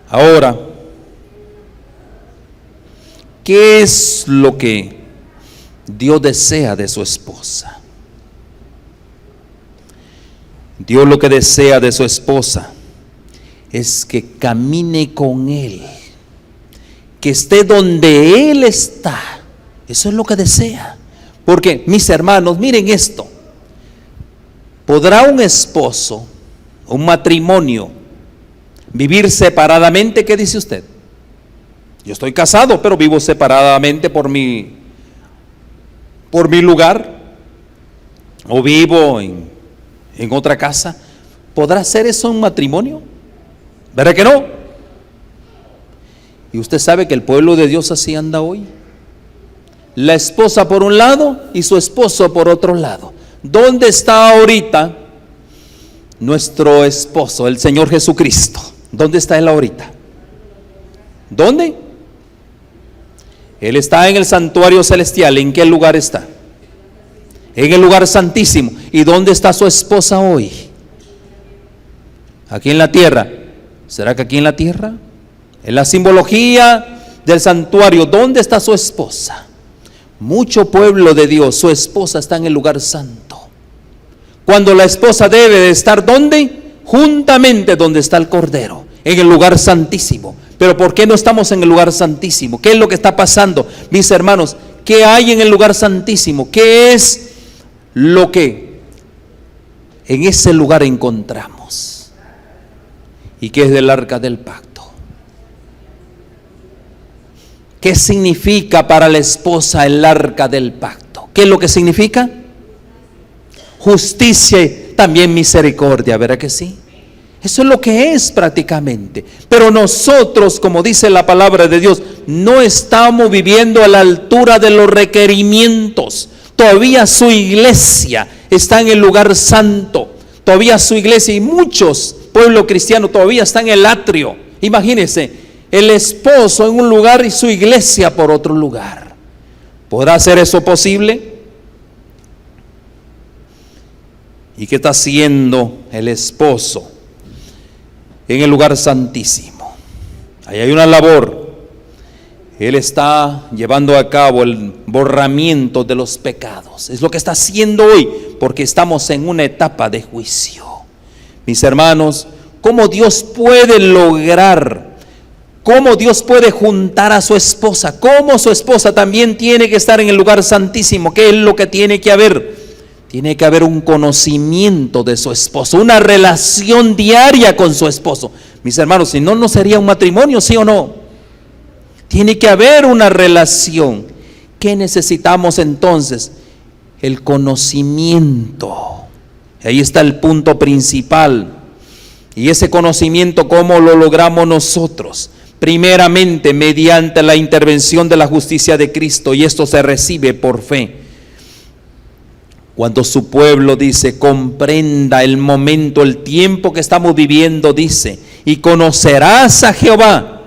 Ahora, ¿qué es lo que Dios desea de su esposa? Dios lo que desea de su esposa es que camine con Él, que esté donde Él está. Eso es lo que desea. Porque, mis hermanos, miren esto. ¿Podrá un esposo, un matrimonio, vivir separadamente? ¿Qué dice usted? Yo estoy casado, pero vivo separadamente por mi lugar, o vivo en otra casa. ¿Podrá ser eso un matrimonio? ¿Verdad que no? Y usted sabe que el pueblo de Dios así anda hoy. La esposa por un lado y su esposo por otro lado. ¿Dónde está ahorita nuestro esposo, el Señor Jesucristo? ¿Dónde está Él ahorita? ¿Dónde? Él está en el santuario celestial. ¿En qué lugar está? En el lugar santísimo. ¿Y dónde está su esposa hoy? Aquí en la tierra. ¿Será que aquí en la tierra? En la simbología del santuario, ¿dónde está su esposa? Mucho pueblo de Dios, su esposa está en el lugar santo. Cuando la esposa debe de estar, ¿dónde? Juntamente donde está el Cordero, en el lugar santísimo. Pero ¿por qué no estamos en el lugar santísimo? ¿Qué es lo que está pasando, mis hermanos? ¿Qué hay en el lugar santísimo? ¿Qué es lo que en ese lugar encontramos? ¿Y qué es del arca del pacto? ¿Qué significa para la esposa el arca del pacto? ¿Qué es lo que significa? Justicia y también misericordia, ¿verdad que sí? Eso es lo que es prácticamente. Pero nosotros, como dice la palabra de Dios, no estamos viviendo a la altura de los requerimientos. Todavía su iglesia está en el lugar santo. Todavía su iglesia y muchos pueblo cristiano todavía están en el atrio. Imagínense, el esposo en un lugar y su iglesia por otro lugar. ¿Podrá ser eso posible? ¿Y qué está haciendo el esposo en el lugar santísimo? Ahí hay una labor. Él está llevando a cabo el borramiento de los pecados. Es lo que está haciendo hoy, porque estamos en una etapa de juicio. Mis hermanos, ¿cómo Dios puede lograr? ¿Cómo Dios puede juntar a su esposa? ¿Cómo su esposa también tiene que estar en el lugar santísimo? ¿Qué es lo que tiene que haber? Tiene que haber un conocimiento de su esposo, una relación diaria con su esposo. Mis hermanos, si no, no sería un matrimonio, ¿sí o no? Tiene que haber una relación. ¿Qué necesitamos entonces? El conocimiento. Ahí está el punto principal. Y ese conocimiento, ¿cómo lo logramos nosotros? Primeramente, mediante la intervención de la justicia de Cristo, y esto se recibe por fe. Cuando su pueblo dice, comprenda el momento, el tiempo que estamos viviendo, dice, y conocerás a Jehová.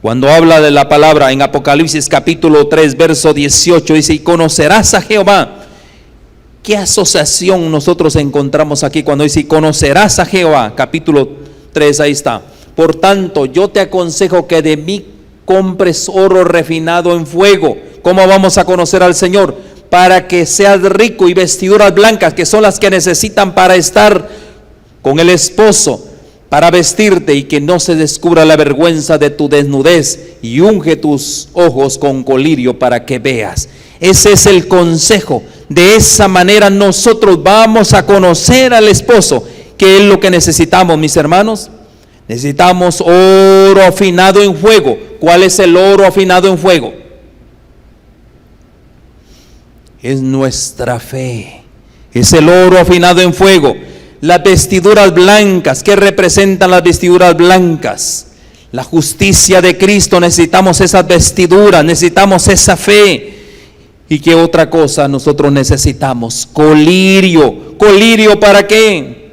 Cuando habla de la palabra en Apocalipsis capítulo 3, verso 18, dice, y conocerás a Jehová, ¿Qué asociación nosotros encontramos aquí cuando dice, y conocerás a Jehová? Capítulo 3, ahí está. Por tanto, yo te aconsejo que de mí compres oro refinado en fuego. ¿Cómo vamos a conocer al Señor? Para que seas rico, y vestiduras blancas, que son las que necesitan para estar con el esposo, para vestirte y que no se descubra la vergüenza de tu desnudez, y unge tus ojos con colirio para que veas. Ese es el consejo. De esa manera nosotros vamos a conocer al esposo. ¿Qué es lo que necesitamos, mis hermanos? Necesitamos oro afinado en fuego. ¿Cuál es el oro afinado en fuego? Es nuestra fe. Es el oro afinado en fuego. Las vestiduras blancas. ¿Qué representan las vestiduras blancas? La justicia de Cristo. Necesitamos esas vestiduras, necesitamos esa fe. ¿Y qué otra cosa nosotros necesitamos? Colirio. ¿Colirio para qué?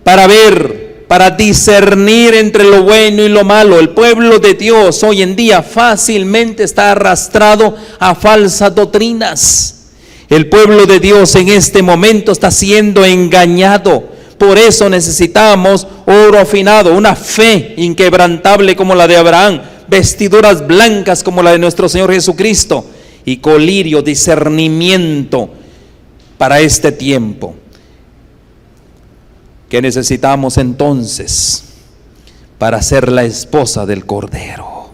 Para ver, para discernir entre lo bueno y lo malo. El pueblo de Dios hoy en día fácilmente está arrastrado a falsas doctrinas. El pueblo de Dios en este momento está siendo engañado. Por eso necesitamos oro afinado, una fe inquebrantable como la de Abraham, vestiduras blancas como la de nuestro Señor Jesucristo, y colirio, discernimiento para este tiempo. ¿Qué necesitamos entonces para ser la esposa del Cordero?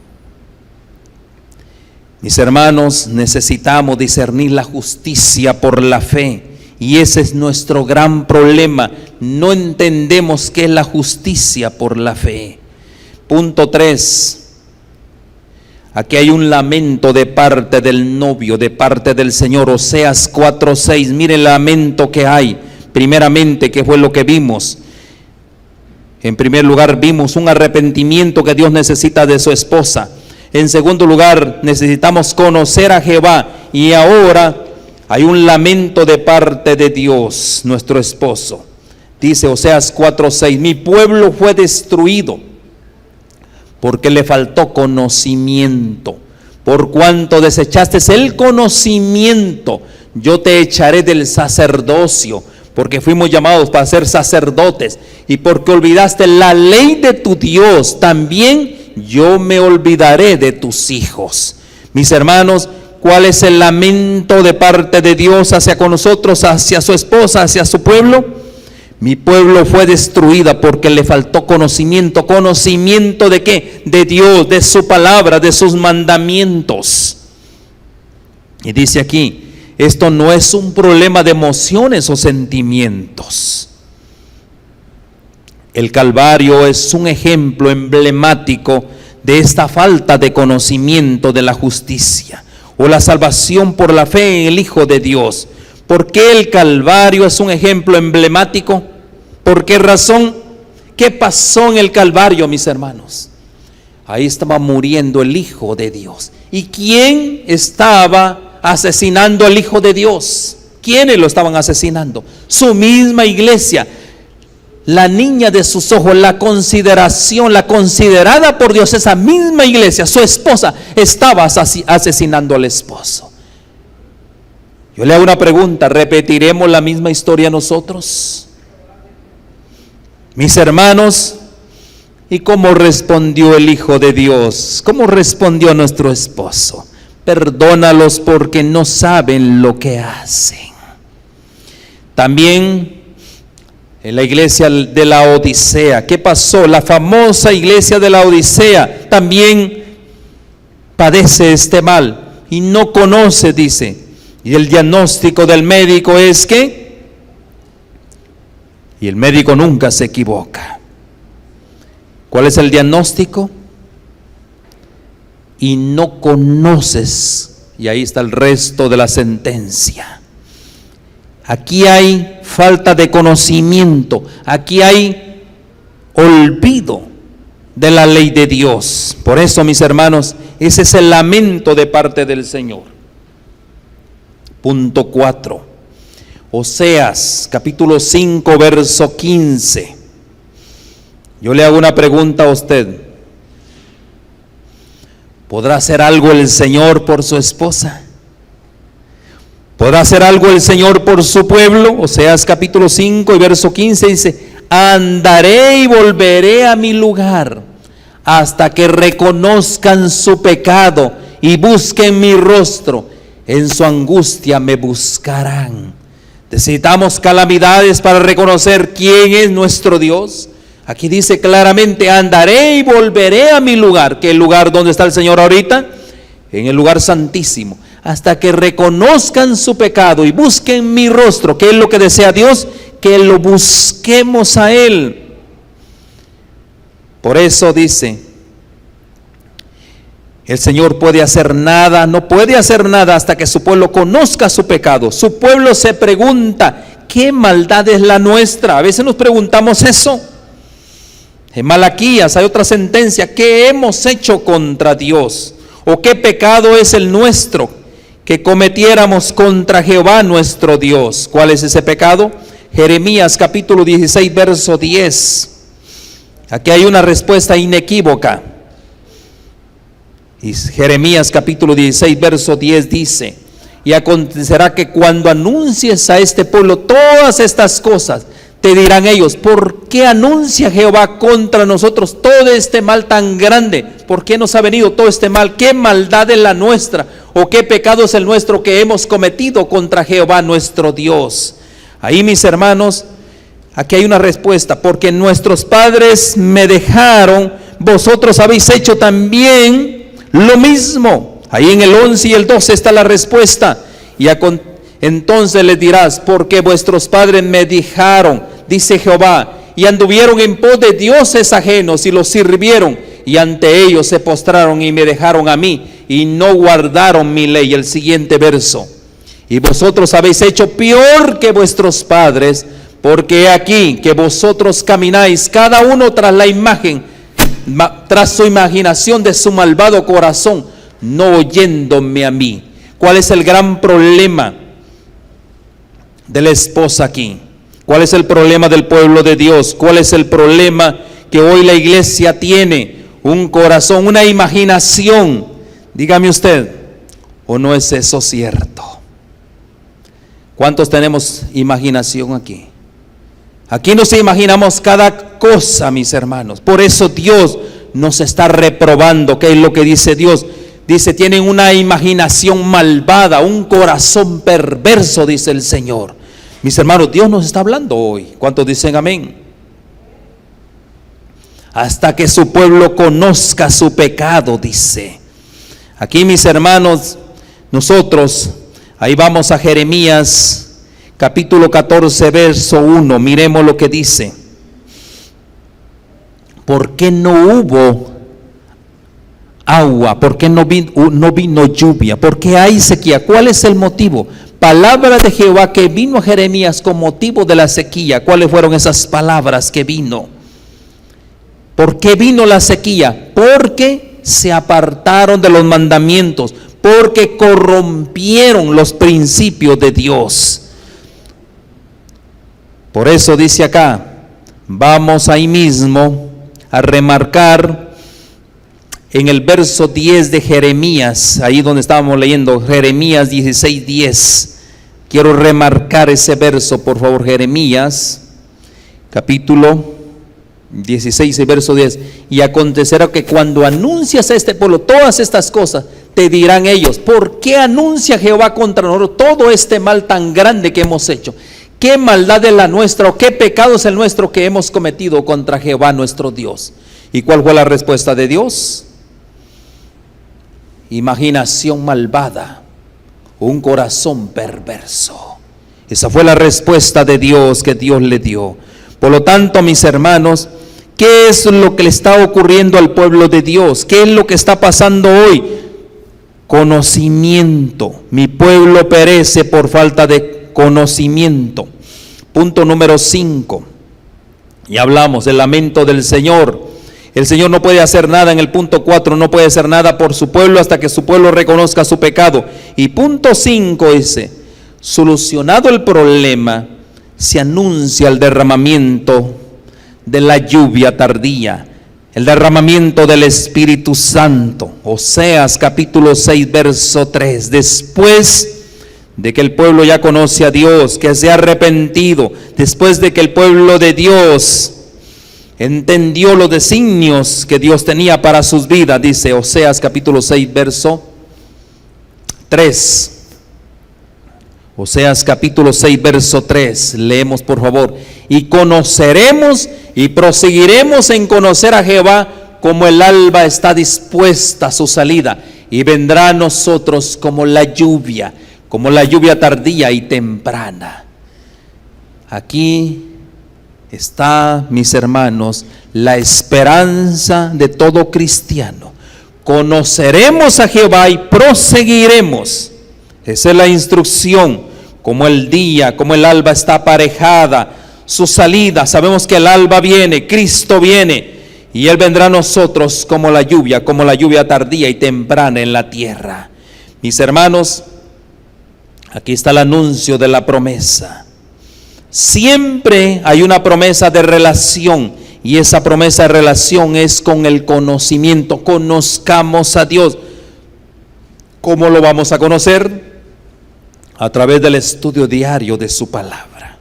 Mis hermanos, necesitamos discernir la justicia por la fe, y ese es nuestro gran problema. No entendemos qué es la justicia por la fe. Punto 3. Aquí hay un lamento de parte del novio, de parte del Señor. Oseas 4:6. Mire el lamento que hay. Primeramente, ¿qué fue lo que vimos? En primer lugar, vimos un arrepentimiento que Dios necesita de su esposa. En segundo lugar, necesitamos conocer a Jehová. Y ahora hay un lamento de parte de Dios, nuestro esposo. Dice Oseas 4:6. Mi pueblo fue destruido porque le faltó conocimiento. Por cuanto desechaste el conocimiento, yo te echaré del sacerdocio, porque fuimos llamados para ser sacerdotes. Y porque olvidaste la ley de tu Dios, también yo me olvidaré de tus hijos. Mis hermanos, ¿cuál es el lamento de parte de Dios hacia con nosotros, hacia su esposa, hacia su pueblo? Mi pueblo fue destruida porque le faltó conocimiento. ¿Conocimiento de qué? De Dios, de su palabra, de sus mandamientos. Y dice aquí, esto no es un problema de emociones o sentimientos. El Calvario es un ejemplo emblemático de esta falta de conocimiento de la justicia o la salvación por la fe en el Hijo de Dios. ¿Por qué el Calvario es un ejemplo emblemático? ¿Por qué razón? ¿Qué pasó en el Calvario, mis hermanos? Ahí estaba muriendo el Hijo de Dios. ¿Y quién estaba asesinando al Hijo de Dios? ¿Quiénes lo estaban asesinando? Su misma iglesia. La niña de sus ojos, la consideración, la considerada por Dios, esa misma iglesia, su esposa, estaba asesinando al esposo. Yo le hago una pregunta, ¿repetiremos la misma historia nosotros? Mis hermanos, ¿y cómo respondió el Hijo de Dios? ¿Cómo respondió nuestro esposo? Perdónalos porque no saben lo que hacen. También en la iglesia de la Odisea, ¿qué pasó? La famosa iglesia de la Odisea también padece este mal y no conoce, dice. Y el diagnóstico del médico es que, y el médico nunca se equivoca. ¿Cuál es el diagnóstico? Y no conoces, y ahí está el resto de la sentencia. Aquí hay falta de conocimiento, aquí hay olvido de la ley de Dios. Por eso, mis hermanos, ese es el lamento de parte del Señor. Punto 4. Oseas, capítulo 5, verso 15. Yo le hago una pregunta a usted. ¿Podrá hacer algo el Señor por su esposa? ¿Podrá hacer algo el Señor por su pueblo? Oseas capítulo 5 y verso 15 dice: andaré y volveré a mi lugar hasta que reconozcan su pecado y busquen mi rostro. En su angustia me buscarán. Necesitamos calamidades para reconocer quién es nuestro Dios. Aquí dice claramente: andaré y volveré a mi lugar. ¿Qué lugar donde está el Señor ahorita? En el lugar santísimo. Hasta que reconozcan su pecado y busquen mi rostro. ¿Qué es lo que desea Dios? Que lo busquemos a Él. Por eso dice, el Señor puede hacer nada, no puede hacer nada hasta que su pueblo conozca su pecado. Su pueblo se pregunta: ¿qué maldad es la nuestra? A veces nos preguntamos eso. En Malaquías hay otra sentencia: ¿qué hemos hecho contra Dios? ¿O qué pecado es el nuestro que cometiéramos contra Jehová nuestro Dios? ¿Cuál es ese pecado? Jeremías capítulo 16 verso 10. Aquí hay una respuesta inequívoca. Y Jeremías capítulo 16 verso 10 dice: y acontecerá que cuando anuncies a este pueblo todas estas cosas, te dirán ellos: ¿por qué anuncia Jehová contra nosotros todo este mal tan grande? ¿Por qué nos ha venido todo este mal? ¿Qué maldad es la nuestra? ¿O qué pecado es el nuestro que hemos cometido contra Jehová nuestro Dios? Ahí, mis hermanos, aquí hay una respuesta: porque nuestros padres me dejaron, vosotros habéis hecho también lo mismo. Ahí en el 11 y el 12 está la respuesta. Y entonces les dirás: porque vuestros padres me dejaron, dice Jehová, y anduvieron en pos de dioses ajenos y los sirvieron, y ante ellos se postraron y me dejaron a mí, y no guardaron mi ley. El siguiente verso: y vosotros habéis hecho peor que vuestros padres, porque he aquí que vosotros camináis cada uno tras la imagen, tras su imaginación de su malvado corazón, no oyéndome a mí. ¿Cuál es el gran problema de la esposa aquí? ¿Cuál es el problema del pueblo de Dios? ¿Cuál es el problema que hoy la iglesia tiene? Un corazón, una imaginación. Dígame usted, ¿o no es eso cierto? ¿Cuántos tenemos imaginación aquí? Aquí nos imaginamos cada cosa, mis hermanos. Por eso Dios nos está reprobando. ¿Qué es lo que dice Dios? Dice: tienen una imaginación malvada, un corazón perverso, dice el Señor. Mis hermanos, Dios nos está hablando hoy. ¿Cuántos dicen amén? Hasta que su pueblo conozca su pecado, dice. Aquí, mis hermanos, nosotros, ahí vamos a Jeremías capítulo 14 verso 1. Miremos lo que dice: ¿por qué no hubo agua? ¿Por qué no vino lluvia? ¿Por qué hay sequía? ¿Cuál es el motivo? Palabra de Jehová que vino a Jeremías con motivo de la sequía. ¿Cuáles fueron esas palabras que vino? ¿Por qué vino la sequía? Porque se apartaron de los mandamientos, porque corrompieron los principios de Dios. Por eso dice acá, vamos ahí mismo a remarcar en el verso 10 de Jeremías, ahí donde estábamos leyendo, Jeremías 16:10. Quiero remarcar ese verso, por favor. Jeremías capítulo 16 y verso 10. Y acontecerá que cuando anuncias a este pueblo todas estas cosas, te dirán ellos: ¿por qué anuncia Jehová contra nosotros todo este mal tan grande que hemos hecho? ¿Qué maldad es la nuestra o qué pecado es el nuestro que hemos cometido contra Jehová nuestro Dios? ¿Y cuál fue la respuesta de Dios? Imaginación malvada, un corazón perverso. Esa fue la respuesta de Dios que Dios le dio. Por lo tanto, mis hermanos, ¿qué es lo que le está ocurriendo al pueblo de Dios? ¿Qué es lo que está pasando hoy? Conocimiento. Mi pueblo perece por falta de conocimiento. Punto número 5. Y hablamos del lamento del Señor. El Señor no puede hacer nada en el punto 4, no puede hacer nada por su pueblo hasta que su pueblo reconozca su pecado. Y punto 5 dice: solucionado el problema, se anuncia el derramamiento de la lluvia tardía, el derramamiento del Espíritu Santo. Oseas capítulo 6 verso 3. Después de que el pueblo ya conoce a Dios, que se ha arrepentido, después de que el pueblo de Dios entendió los designios que Dios tenía para sus vidas. Dice Oseas capítulo 6, verso 3. Oseas capítulo 6, verso 3. Leemos por favor. Y conoceremos y proseguiremos en conocer a Jehová, como el alba está dispuesta a su salida, y vendrá a nosotros como la lluvia tardía y temprana. Aquí está, mis hermanos, la esperanza de todo cristiano. Conoceremos a Jehová y proseguiremos. Esa es la instrucción. Como el día, como el alba está aparejada, su salida, sabemos que el alba viene, Cristo viene, y Él vendrá a nosotros como la lluvia tardía y temprana en la tierra. Mis hermanos, aquí está el anuncio de la promesa. Siempre hay una promesa de relación, y esa promesa de relación es con el conocimiento. Conozcamos a Dios. ¿Cómo lo vamos a conocer? A través del estudio diario de su palabra,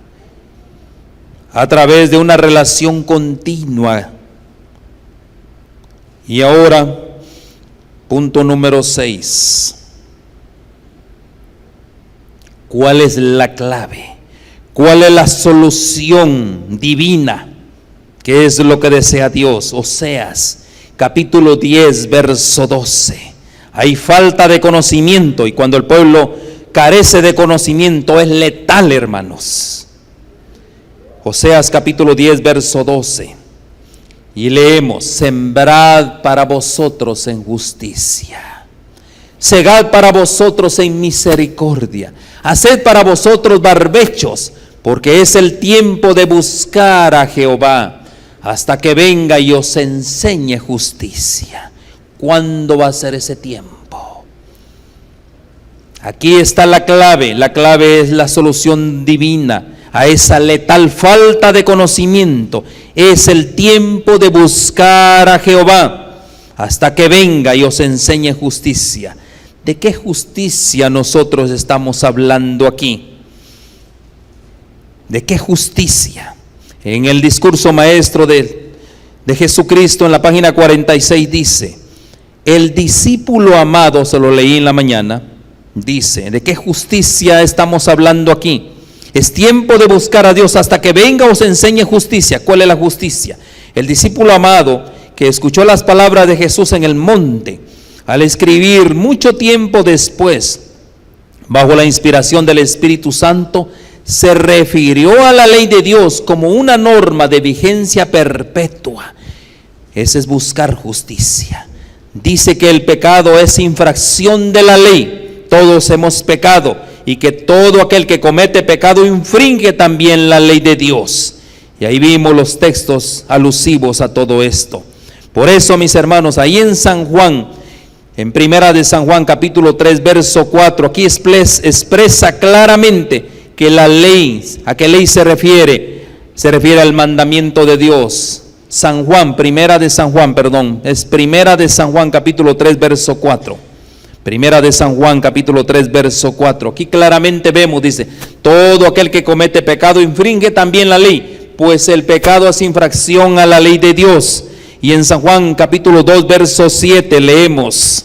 a través de una relación continua. Y ahora, punto número 6. ¿Cuál es la clave? ¿Cuál es la solución divina? ¿Qué es lo que desea Dios? Oseas, capítulo 10, verso 12. Hay falta de conocimiento, y cuando el pueblo carece de conocimiento es letal, hermanos. Oseas, capítulo 10, verso 12. Y leemos: sembrad para vosotros en justicia, segad para vosotros en misericordia, haced para vosotros barbechos, porque es el tiempo de buscar a Jehová, hasta que venga y os enseñe justicia. ¿Cuándo va a ser ese tiempo? Aquí está la clave es la solución divina a esa letal falta de conocimiento. Es el tiempo de buscar a Jehová, hasta que venga y os enseñe justicia. ¿De qué justicia nosotros estamos hablando aquí? ¿De qué justicia? En el discurso maestro de Jesucristo, en la página 46, dice: el discípulo amado, se lo leí en la mañana, dice: ¿de qué justicia estamos hablando aquí? Es tiempo de buscar a Dios hasta que venga os enseñe justicia. ¿Cuál es la justicia? El discípulo amado que escuchó las palabras de Jesús en el monte, al escribir mucho tiempo después, bajo la inspiración del Espíritu Santo, se refirió a la ley de Dios como una norma de vigencia perpetua. Ese es buscar justicia. Dice que el pecado es infracción de la ley. Todos hemos pecado, y que todo aquel que comete pecado infringe también la ley de Dios. Y ahí vimos los textos alusivos a todo esto. Por eso, mis hermanos, ahí en San Juan, en primera de San Juan, capítulo 3, verso 4, aquí expresa claramente que la ley, ¿a qué ley se refiere? Se refiere al mandamiento de Dios. San Juan, primera de San Juan, capítulo 3, verso 4. Primera de San Juan, capítulo 3, verso 4. Aquí claramente vemos, dice: todo aquel que comete pecado infringe también la ley, pues el pecado es infracción a la ley de Dios. Y en San Juan, capítulo 2, verso 7, leemos.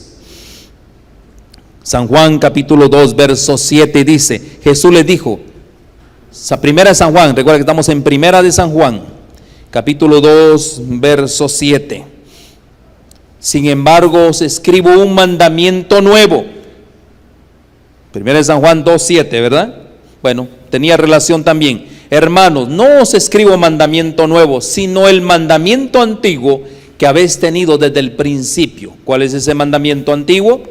San Juan, capítulo 2, verso 7, dice: Jesús les dijo, primera de San Juan, recuerda que estamos en primera de San Juan, capítulo 2, verso 7. Sin embargo, os escribo un mandamiento nuevo. Primera de San Juan 2, 7, ¿verdad? Bueno, tenía relación también. Hermanos, no os escribo mandamiento nuevo, sino el mandamiento antiguo que habéis tenido desde el principio. ¿Cuál es ese mandamiento antiguo?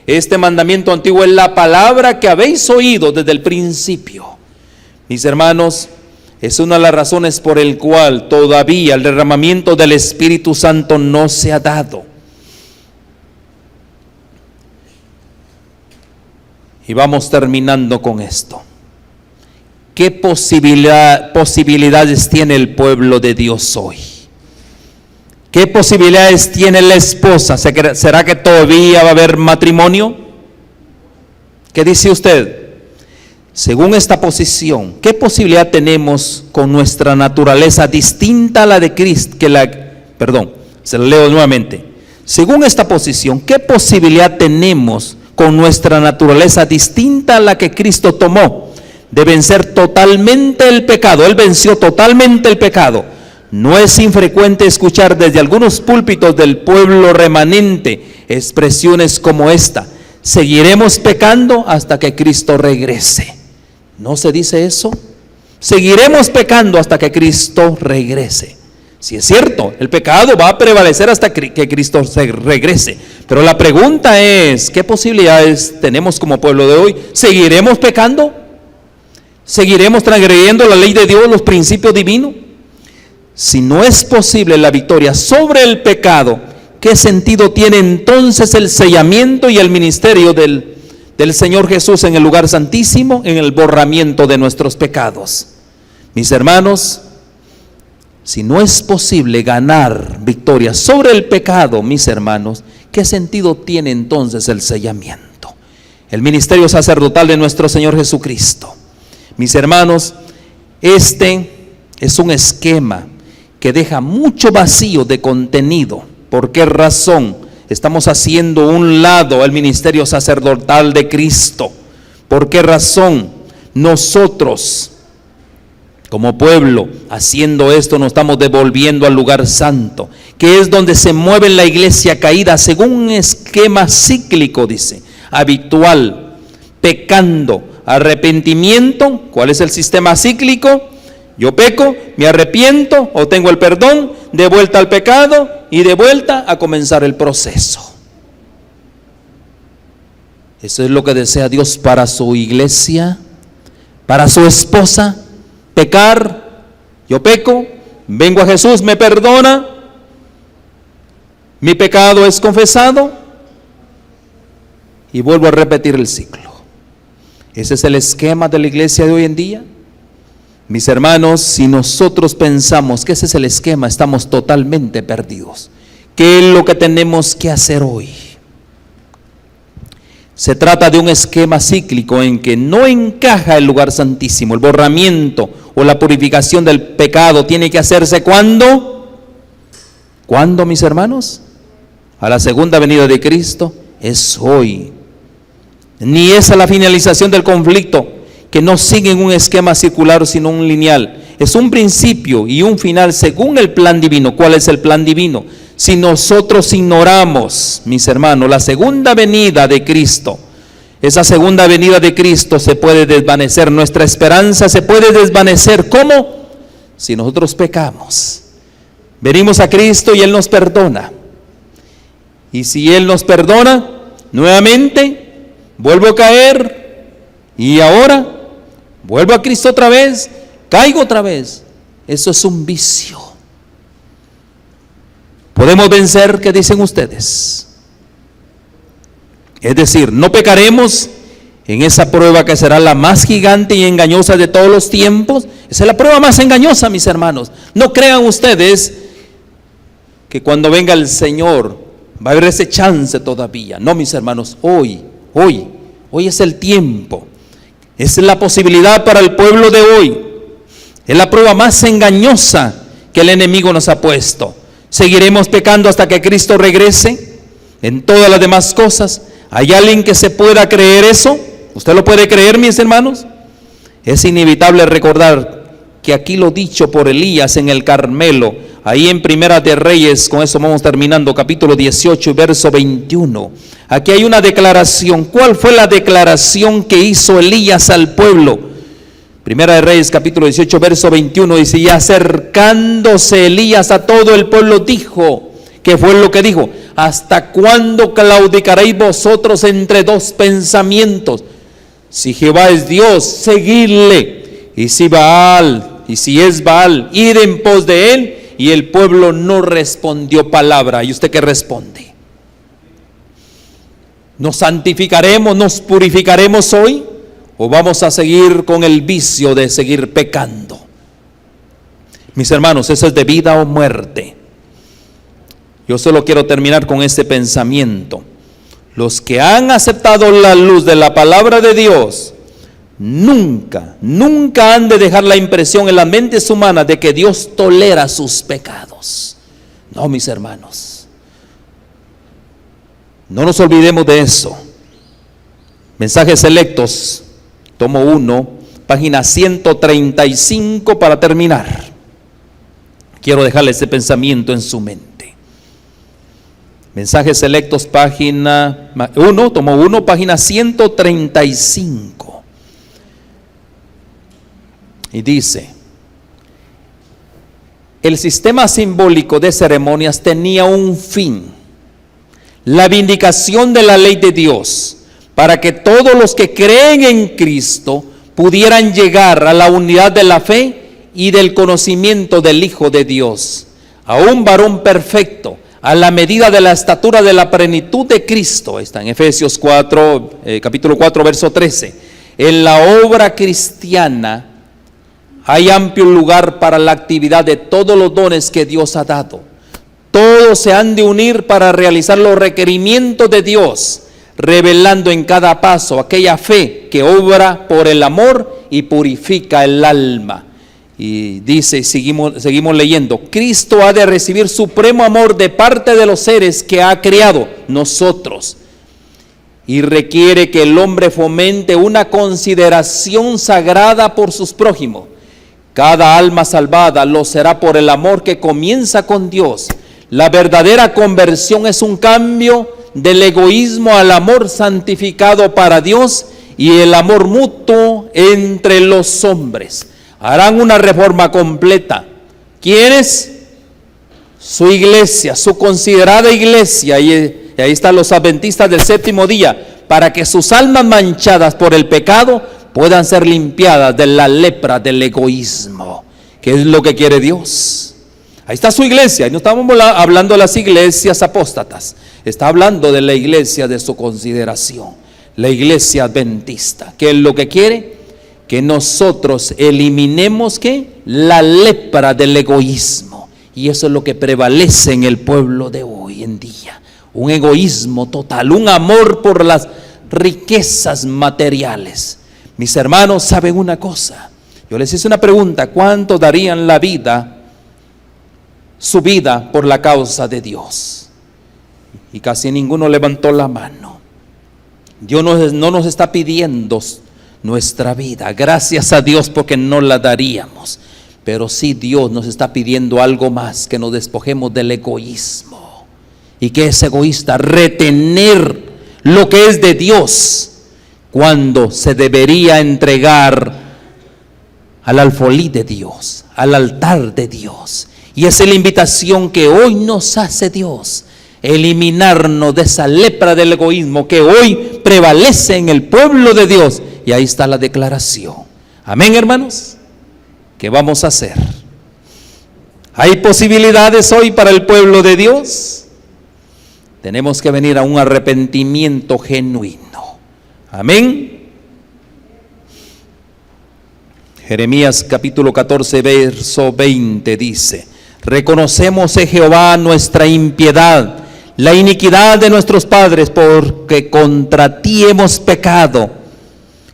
Este mandamiento antiguo es la palabra que habéis oído desde el principio. Mis hermanos, es una de las razones por el cual todavía el derramamiento del Espíritu Santo no se ha dado. Y vamos terminando con esto. ¿Qué posibilidades tiene el pueblo de Dios hoy? ¿Qué posibilidades tiene la esposa? ¿Será que todavía va a haber matrimonio? ¿Qué dice usted? según esta posición, ¿qué posibilidad tenemos con nuestra naturaleza distinta a la de Cristo? Se lo leo nuevamente. Según esta posición, ¿qué posibilidad tenemos con nuestra naturaleza distinta a la que Cristo tomó de vencer totalmente el pecado? Él venció totalmente el pecado. No es infrecuente escuchar desde algunos púlpitos del pueblo remanente expresiones como esta: seguiremos pecando hasta que Cristo regrese. ¿No se dice eso? Seguiremos pecando hasta que Cristo regrese. Si es cierto, el pecado va a prevalecer hasta que Cristo regrese. Pero la pregunta es, ¿qué posibilidades tenemos como pueblo de hoy? ¿Seguiremos pecando? ¿Seguiremos transgrediendo la ley de Dios, los principios divinos? Si no es posible la victoria sobre el pecado, ¿qué sentido tiene entonces el sellamiento y el ministerio del Señor Jesús en el lugar santísimo, en el borramiento de nuestros pecados? Mis hermanos, si no es posible ganar victoria sobre el pecado, mis hermanos, ¿qué sentido tiene entonces el sellamiento? El ministerio sacerdotal de nuestro Señor Jesucristo. Mis hermanos, este es un esquema que deja mucho vacío de contenido. ¿Por qué razón estamos haciendo un lado el ministerio sacerdotal de Cristo? ¿Por qué razón nosotros, como pueblo, haciendo esto, nos estamos devolviendo al lugar santo, que es donde se mueve la iglesia caída según un esquema cíclico, dice, habitual, pecando, arrepentimiento? ¿Cuál es el sistema cíclico? Yo peco, me arrepiento, obtengo el perdón, de vuelta al pecado y de vuelta a comenzar el proceso. Eso es lo que desea Dios para su iglesia, para su esposa. Pecar, yo peco, vengo a Jesús, me perdona, mi pecado es confesado y vuelvo a repetir el ciclo. Ese es el esquema de la iglesia de hoy en día. Mis hermanos, si nosotros pensamos que ese es el esquema, estamos totalmente perdidos. ¿Qué es lo que tenemos que hacer hoy? Se trata de un esquema cíclico en que no encaja el lugar santísimo. El borramiento o la purificación del pecado tiene que hacerse ¿cuándo? ¿Cuándo, mis hermanos? A la segunda venida de Cristo. Es hoy. Ni es a la finalización del conflicto, que no sigue un esquema circular sino un lineal. Es un principio y un final según el plan divino. ¿Cuál es el plan divino? Si nosotros ignoramos, mis hermanos, la segunda venida de Cristo, esa segunda venida de Cristo se puede desvanecer, nuestra esperanza se puede desvanecer. ¿Cómo? Si nosotros pecamos. Venimos a Cristo y Él nos perdona. Y si Él nos perdona, nuevamente vuelvo a caer y ahora vuelvo a Cristo otra vez, caigo otra vez. Eso es un vicio. ¿Podemos vencer? ¿Qué dicen ustedes? Es decir, no pecaremos en esa prueba que será la más gigante y engañosa de todos los tiempos. Esa es la prueba más engañosa, mis hermanos. No crean ustedes que cuando venga el Señor va a haber ese chance todavía. No, mis hermanos, hoy es el tiempo. Esa es la posibilidad para el pueblo de hoy. Es la prueba más engañosa que el enemigo nos ha puesto. ¿Seguiremos pecando hasta que Cristo regrese? En todas las demás cosas, ¿hay alguien que se pueda creer eso? ¿Usted lo puede creer, mis hermanos? Es inevitable recordar que aquí lo dicho por Elías en el Carmelo, ahí en Primera de Reyes, con eso vamos terminando, capítulo 18 y verso 21. Aquí hay una declaración. ¿Cuál fue la declaración que hizo Elías al pueblo? Primera de Reyes, capítulo 18, verso 21, dice: y acercándose Elías a todo el pueblo dijo, ¿qué fue lo que dijo? ¿Hasta cuándo claudicaréis vosotros entre dos pensamientos? Si Jehová es Dios, seguidle, y si es Baal, id en pos de él. Y el pueblo no respondió palabra. ¿Y usted qué responde? ¿Nos santificaremos, nos purificaremos hoy? ¿O vamos a seguir con el vicio de seguir pecando? Mis hermanos, eso es de vida o muerte. Yo solo quiero terminar con este pensamiento. Los que han aceptado la luz de la palabra de Dios nunca, nunca han de dejar la impresión en las mentes humanas de que Dios tolera sus pecados. No, mis hermanos, no nos olvidemos de eso. Mensajes selectos, tomo 1, página 135 para terminar. Quiero dejarle este pensamiento en su mente. Mensajes selectos, página 1, tomo 1, página 135. Y dice: el sistema simbólico de ceremonias tenía un fin, la vindicación de la ley de Dios, para que todos los que creen en Cristo pudieran llegar a la unidad de la fe y del conocimiento del Hijo de Dios, a un varón perfecto, a la medida de la estatura de la plenitud de Cristo. Está en Efesios 4, capítulo 4, verso 13. En la obra cristiana hay amplio lugar para la actividad de todos los dones que Dios ha dado. Todos se han de unir para realizar los requerimientos de Dios, revelando en cada paso aquella fe que obra por el amor y purifica el alma. Y dice, seguimos leyendo: Cristo ha de recibir supremo amor de parte de los seres que ha creado, nosotros, y requiere que el hombre fomente una consideración sagrada por sus prójimos. Cada alma salvada lo será por el amor que comienza con Dios. La verdadera conversión es un cambio del egoísmo al amor santificado para Dios y el amor mutuo entre los hombres. Harán una reforma completa. ¿Quiénes? Su iglesia, su considerada iglesia, y ahí están los adventistas del séptimo día, para que sus almas manchadas por el pecado puedan ser limpiadas de la lepra del egoísmo, que es lo que quiere Dios. Ahí está su iglesia, y no estamos hablando de las iglesias apóstatas, está hablando de la iglesia de su consideración, la iglesia adventista. ¿Qué es lo que quiere? Que nosotros eliminemos ¿qué? La lepra del egoísmo, y eso es lo que prevalece en el pueblo de hoy en día, un egoísmo total, un amor por las riquezas materiales. Mis hermanos, ¿saben una cosa? Yo les hice una pregunta: ¿cuánto darían la vida, su vida, por la causa de Dios? Y casi ninguno levantó la mano. Dios no nos está pidiendo nuestra vida, gracias a Dios, porque no la daríamos, pero sí Dios nos está pidiendo algo más: que nos despojemos del egoísmo. ¿Y qué es egoísta? Retener lo que es de Dios, cuando se debería entregar al alfolí de Dios, al altar de Dios. Y esa es la invitación que hoy nos hace Dios: eliminarnos de esa lepra del egoísmo que hoy prevalece en el pueblo de Dios. Y ahí está la declaración. Amén, hermanos. ¿Qué vamos a hacer? ¿Hay posibilidades hoy para el pueblo de Dios? Tenemos que venir a un arrepentimiento genuino. Amén. Jeremías capítulo 14, verso 20 dice: reconocemos, Jehová, nuestra impiedad, la iniquidad de nuestros padres, porque contra ti hemos pecado,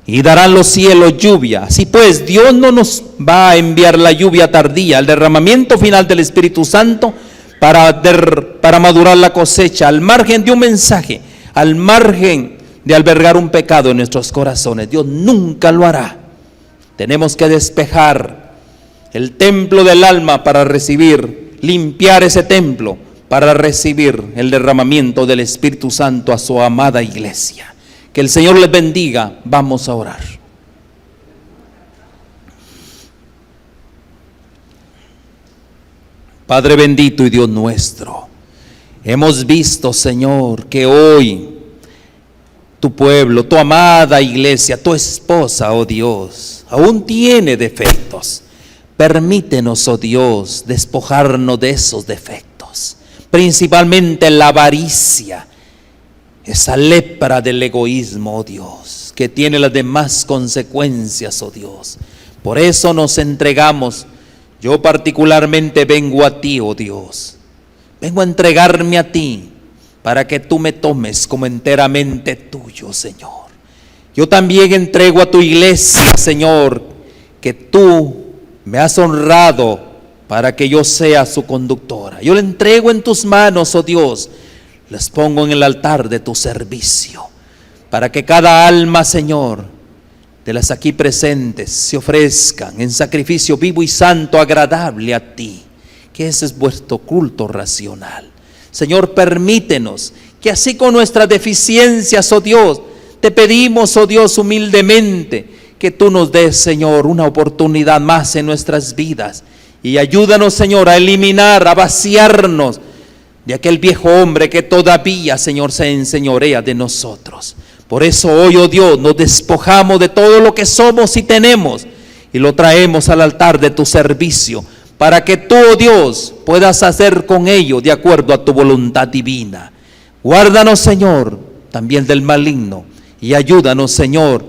y darán los cielos lluvia. Así pues, Dios no nos va a enviar la lluvia tardía, el derramamiento final del Espíritu Santo para madurar la cosecha, al margen de un mensaje, al margen de albergar un pecado en nuestros corazones. Dios nunca lo hará. Tenemos que despejar el templo del alma para limpiar ese templo, para recibir el derramamiento del Espíritu Santo a su amada iglesia. Que el Señor les bendiga. Vamos a orar. Padre bendito y Dios nuestro, hemos visto, Señor, que hoy tu pueblo, tu amada iglesia, tu esposa, oh Dios, aún tiene defectos. Permítenos, oh Dios, despojarnos de esos defectos, principalmente la avaricia, esa lepra del egoísmo, oh Dios, que tiene las demás consecuencias, oh Dios. Por eso nos entregamos. Yo particularmente vengo a ti, oh Dios. Vengo a entregarme a ti para que tú me tomes como enteramente tuyo, Señor. Yo también entrego a tu iglesia, Señor, que tú me has honrado para que yo sea su conductora. Yo la entrego en tus manos, oh Dios. Las pongo en el altar de tu servicio, para que cada alma, Señor, de las aquí presentes se ofrezcan en sacrificio vivo y santo, agradable a ti, que ese es vuestro culto racional. Señor, permítenos que así con nuestras deficiencias, oh Dios, te pedimos, oh Dios, humildemente, que tú nos des, Señor, una oportunidad más en nuestras vidas. Y ayúdanos, Señor, a eliminar, a vaciarnos de aquel viejo hombre que todavía, Señor, se enseñorea de nosotros. Por eso hoy, oh Dios, nos despojamos de todo lo que somos y tenemos y lo traemos al altar de tu servicio, para que tú, oh Dios, puedas hacer con ello de acuerdo a tu voluntad divina. Guárdanos, Señor, también del maligno, y ayúdanos, Señor,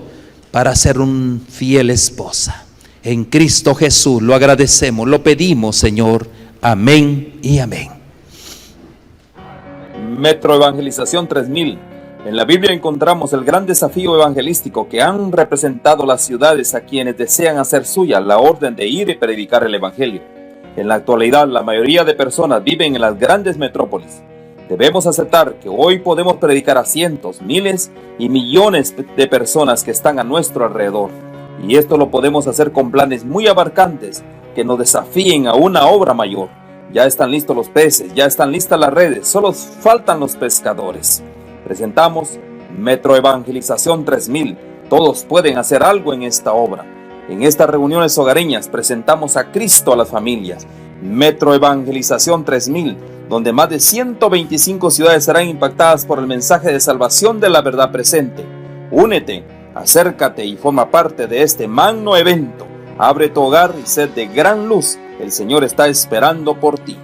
para ser un fiel esposa. En Cristo Jesús lo agradecemos, lo pedimos, Señor. Amén y amén. Metro Evangelización 3000. En la Biblia encontramos el gran desafío evangelístico que han representado las ciudades a quienes desean hacer suya la orden de ir y predicar el Evangelio. En la actualidad, la mayoría de personas viven en las grandes metrópolis. Debemos aceptar que hoy podemos predicar a cientos, miles y millones de personas que están a nuestro alrededor. Y esto lo podemos hacer con planes muy abarcantes que nos desafíen a una obra mayor. Ya están listos los peces, ya están listas las redes, solo faltan los pescadores. Presentamos Metro Evangelización 3000. Todos pueden hacer algo en esta obra. En estas reuniones hogareñas presentamos a Cristo a las familias. Metro Evangelización 3000, donde más de 125 ciudades serán impactadas por el mensaje de salvación de la verdad presente. Únete, acércate y forma parte de este magno evento. Abre tu hogar y sed de gran luz. El Señor está esperando por ti.